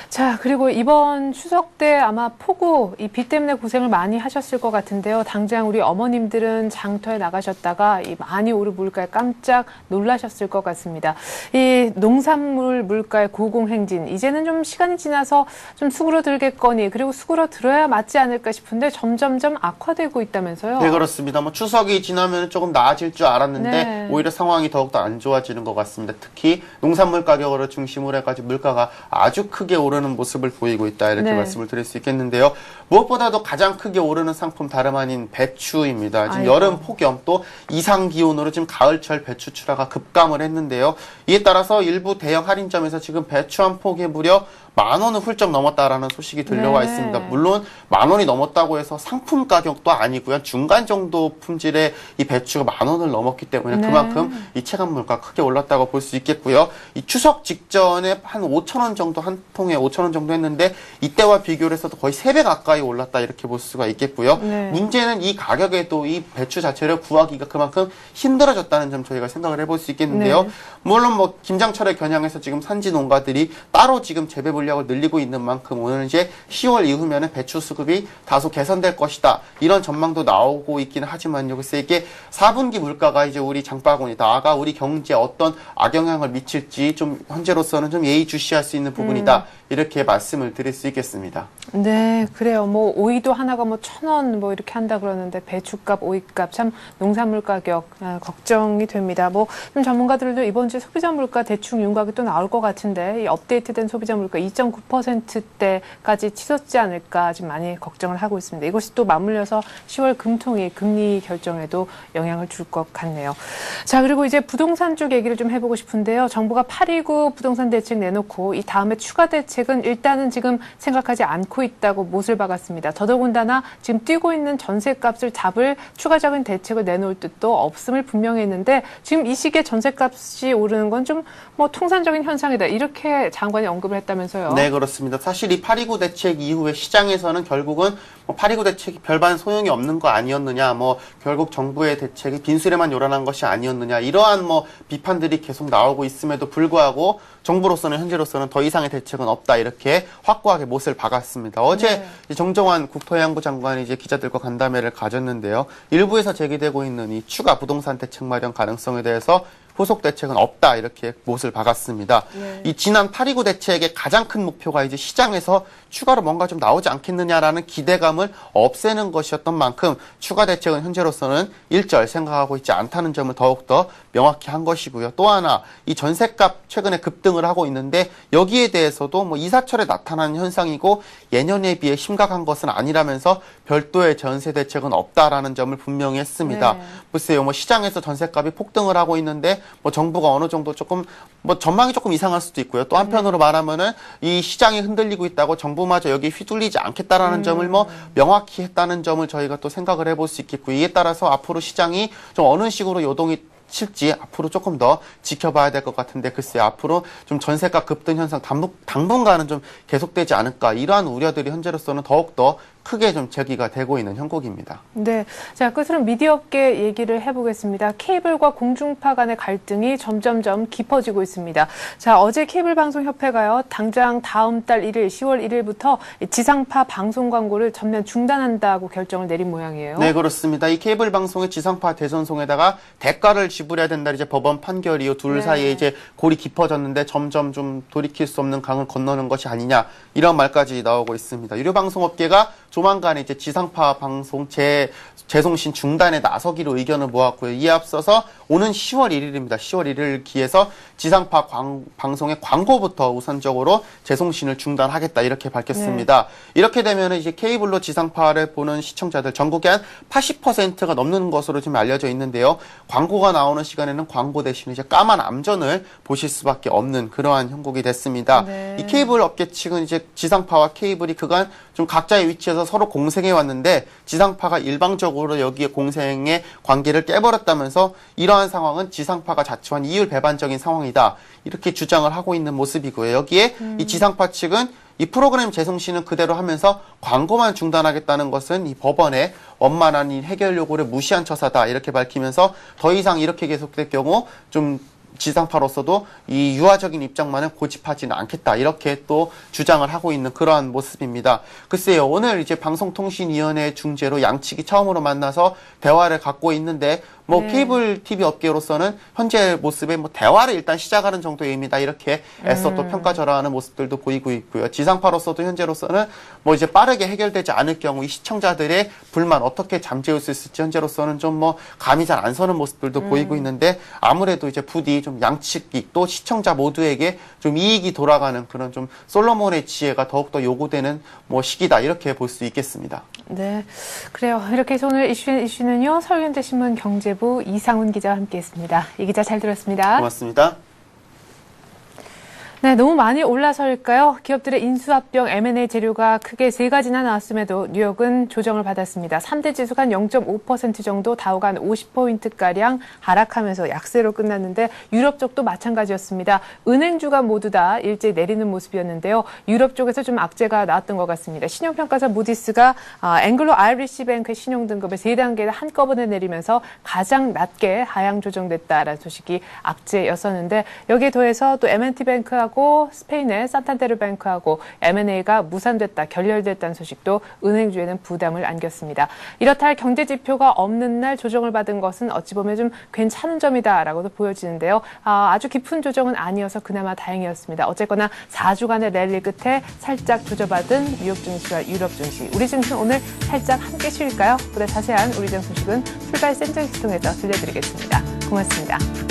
자, 그리고 이번 추석 때 아마 폭우, 이 비 때문에 고생을 많이 하셨을 것 같은데요. 당장 우리 어머님들은 장터에 나가셨다가 이 많이 오른 물가에 깜짝 놀라셨을 것 같습니다. 이 농산물 물가의 고공행진, 이제는 좀 시간이 지나서 좀 수그러들겠거니, 그리고 수그러들어야 맞지 않을까 싶은데 점점점 악화되고 있다면서요? 네, 그렇습니다. 뭐 추석이 지나면 조금 나아질 줄 알았는데 오히려 상황이 더욱더 안 좋아지는 것 같습니다. 특히 농산물 가격으로 중심으로 해가지고 물가가 아주 크게 오르는 모습을 보이고 있다. 이렇게 말씀을 드릴 수 있겠는데요. 무엇보다도 가장 크게 오르는 상품 다름 아닌 배추입니다. 지금 여름 폭염 또 이상 기온으로 지금 가을철 배추 출하가 급감을 했는데요. 이에 따라서 일부 대형 할인점에서 지금 배추 한 폭에 무려 10,000원을 훌쩍 넘었다라는 소식이 들려와 있습니다. 물론 10,000원이 넘었다고 해서 상품 가격도 아니고요. 중간 정도 품질의 이 배추가 10,000원을 넘었기 때문에 그만큼 이 체감 물가 크게 올랐다고 볼 수 있겠고요. 이 추석 직전에 한 5,000원 정도 한 통에 5,000원 정도 했는데 이때와 비교를 해서도 거의 3배 가까이 올랐다 이렇게 볼 수가 있겠고요. 문제는 이 가격에도 이 배추 자체를 구하기가 그만큼 힘들어졌다는 점 저희가 생각을 해볼 수 있겠는데요. 물론 뭐 김장철에 겨냥해서 지금 산지 농가들이 따로 지금 재배 물량을 늘리고 있는 만큼 오늘 이제 10월 이후면은 배추 수급이 다소 개선될 것이다. 이런 전망도 나오고 있기는 하지만요. 글쎄 이게 4분기 물가가 이제 우리 장바구니 나아가 우리 경제에 어떤 악영향을 미칠지 좀 현재로서는 좀 예의주시할 수 있는 부분이다. 이렇게 말씀을 드릴 수 있겠습니다. 네, 그래요. 뭐 오이도 하나가 뭐 1,000원 뭐 이렇게 한다 그러는데 배추값, 오이값 참 농산물 가격 걱정이 됩니다. 뭐 좀 전문가들도 이번 주에 소비자 물가 대충 윤곽이 또 나올 것 같은데 이 업데이트된 소비자 물가 2.9%대까지 치솟지 않을까 지금 많이 걱정을 하고 있습니다. 이것이 또 맞물려서 10월 금통위 금리 결정에도 영향을 줄 것 같네요. 자, 그리고 이제 부동산 쪽 얘기를 좀 해보고 싶은데요. 정부가 8.29 부동산 대책 내놓고 이 다음에 추가 대책은 일단은 지금 생각하지 않고 있다고 못을 박았습니다. 더더군다나 지금 뛰고 있는 전셋값을 잡을 추가적인 대책을 내놓을 뜻도 없음을 분명히 했는데 지금 이 시기에 전셋값이 오르는 건 좀 뭐 통상적인 현상이다. 이렇게 장관이 언급을 했다면서요. 네, 그렇습니다. 사실 이 8.29 대책 이후에 시장에서는 결국은 8.29 대책이 별반 소용이 없는 거 아니었느냐, 뭐 결국 정부의 대책이 빈수레만 요란한 것이 아니었느냐, 이러한 뭐 비판들이 계속 나오고 있음에도 불구하고 정부로서는 현재로서는 더 이상의 대책은 없다, 이렇게 확고하게 못을 박았습니다. 어제 정정환 국토해양부 장관이 이제 기자들과 간담회를 가졌는데요. 일부에서 제기되고 있는 이 추가 부동산 대책 마련 가능성에 대해서 후속 대책은 없다, 이렇게 못을 박았습니다. 네. 이 지난 8.29 대책의 가장 큰 목표가 이제 시장에서 추가로 뭔가 좀 나오지 않겠느냐라는 기대감을 없애는 것이었던 만큼 추가 대책은 현재로서는 일절 생각하고 있지 않다는 점을 더욱더 명확히 한 것이고요. 또 하나, 이 전셋값 최근에 급등을 하고 있는데 여기에 대해서도 뭐 이사철에 나타나는 현상이고 예년에 비해 심각한 것은 아니라면서 별도의 전세 대책은 없다라는 점을 분명히 했습니다. 네. 글쎄요, 뭐 시장에서 전셋값이 폭등을 하고 있는데 뭐 정부가 어느 정도 조금 뭐 전망이 조금 이상할 수도 있고요. 또 한편으로 말하면은 이 시장이 흔들리고 있다고 정부마저 여기 휘둘리지 않겠다라는 점을 뭐 명확히 했다는 점을 저희가 또 생각을 해볼 수 있겠고, 이에 따라서 앞으로 시장이 좀 어느 식으로 요동이 칠지 앞으로 조금 더 지켜봐야 될 것 같은데, 글쎄요, 앞으로 좀 전세가 급등 현상 당분간은 좀 계속되지 않을까, 이러한 우려들이 현재로서는 더욱더 크게 좀 제기가 되고 있는 형국입니다. 네. 자, 끝으로 미디어업계 얘기를 해보겠습니다. 케이블과 공중파 간의 갈등이 점점점 깊어지고 있습니다. 자, 어제 케이블방송협회가요, 당장 다음 달 1일, 10월 1일부터 지상파 방송 광고를 전면 중단한다고 결정을 내린 모양이에요. 네, 그렇습니다. 이 케이블 방송의 지상파 대전송에다가 대가를 지불해야 된다, 이제 법원 판결 이후 둘 사이에 이제 골이 깊어졌는데 점점 좀 돌이킬 수 없는 강을 건너는 것이 아니냐, 이런 말까지 나오고 있습니다. 유료방송업계가 조만간에 이제 지상파 방송 재송신 중단에 나서기로 의견을 모았고요. 이에 앞서서 오는 10월 1일입니다. 10월 1일 기해서 지상파 방송의 광고부터 우선적으로 재송신을 중단하겠다, 이렇게 밝혔습니다. 이렇게 되면 이제 케이블로 지상파를 보는 시청자들 전국의 한 80%가 넘는 것으로 지금 알려져 있는데요. 광고가 나오는 시간에는 광고 대신 이제 까만 암전을 보실 수밖에 없는 그러한 형국이 됐습니다. 네. 이 케이블 업계 측은 이제 지상파와 케이블이 그간 좀 각자의 위치에서 서로 공생해 왔는데 지상파가 일방적으로 여기에 공생의 관계를 깨버렸다면서 이러한 상황은 지상파가 자초한 이율 배반적인 상황이다, 이렇게 주장을 하고 있는 모습이고요. 여기에 이 지상파 측은 이 프로그램 재송신은 그대로 하면서 광고만 중단하겠다는 것은 이 법원의 원만한 이 해결 요구를 무시한 처사다, 이렇게 밝히면서 더 이상 이렇게 계속될 경우 좀 지상파로서도 이 유화적인 입장만은 고집하지는 않겠다, 이렇게 또 주장을 하고 있는 그러한 모습입니다. 글쎄요, 오늘 이제 방송통신위원회 중재로 양측이 처음으로 만나서 대화를 갖고 있는데 뭐 케이블 TV 업계로서는 현재 모습에 뭐 대화를 일단 시작하는 정도의 의미다, 이렇게 애써 또 평가절하하는 모습들도 보이고 있고요. 지상파로서도 현재로서는 뭐 이제 빠르게 해결되지 않을 경우 이 시청자들의 불만 어떻게 잠재울 수 있을지 현재로서는 좀 뭐 감이 잘 안 서는 모습들도 보이고 있는데, 아무래도 이제 부디 좀 양측이 또 시청자 모두에게 좀 이익이 돌아가는 그런 좀 솔로몬의 지혜가 더욱더 요구되는 뭐 시기다, 이렇게 볼 수 있겠습니다. 네, 그래요. 이렇게 해서 오늘 이슈는요, 서울현대신문 경제부 이상훈 기자와 함께했습니다. 이 기자 잘 들었습니다. 고맙습니다. 네, 너무 많이 올라서일까요? 기업들의 인수합병 M&A 재료가 크게 3가지나 나왔음에도 뉴욕은 조정을 받았습니다. 3대 지수가 한 0.5% 정도, 다우가 한 50포인트가량 하락하면서 약세로 끝났는데 유럽 쪽도 마찬가지였습니다. 은행주가 모두 다 일제히 내리는 모습이었는데요. 유럽 쪽에서 좀 악재가 나왔던 것 같습니다. 신용평가사 무디스가 앵글로 아이리시 뱅크의 신용등급을 3단계를 한꺼번에 내리면서 가장 낮게 하향 조정됐다라는 소식이 악재였었는데, 여기에 더해서 또 M&T 뱅크하고 뱅크하고 스페인의 산탄데르 뱅크하고 M&A가 무산됐다, 결렬됐다는 소식도 은행주에는 부담을 안겼습니다. 이렇다 할 경제 지표가 없는 날 조정을 받은 것은 어찌 보면 좀 괜찮은 점이다라고도 보여지는데요. 아주 깊은 조정은 아니어서 그나마 다행이었습니다. 어쨌거나 4주간의 랠리 끝에 살짝 조져받은 뉴욕 증시와 유럽 증시. 우리 증시는 오늘 살짝 함께 쉴까요? 보다 자세한 우리 증시 소식은 출발 센터에서 통해서 들려드리겠습니다. 고맙습니다.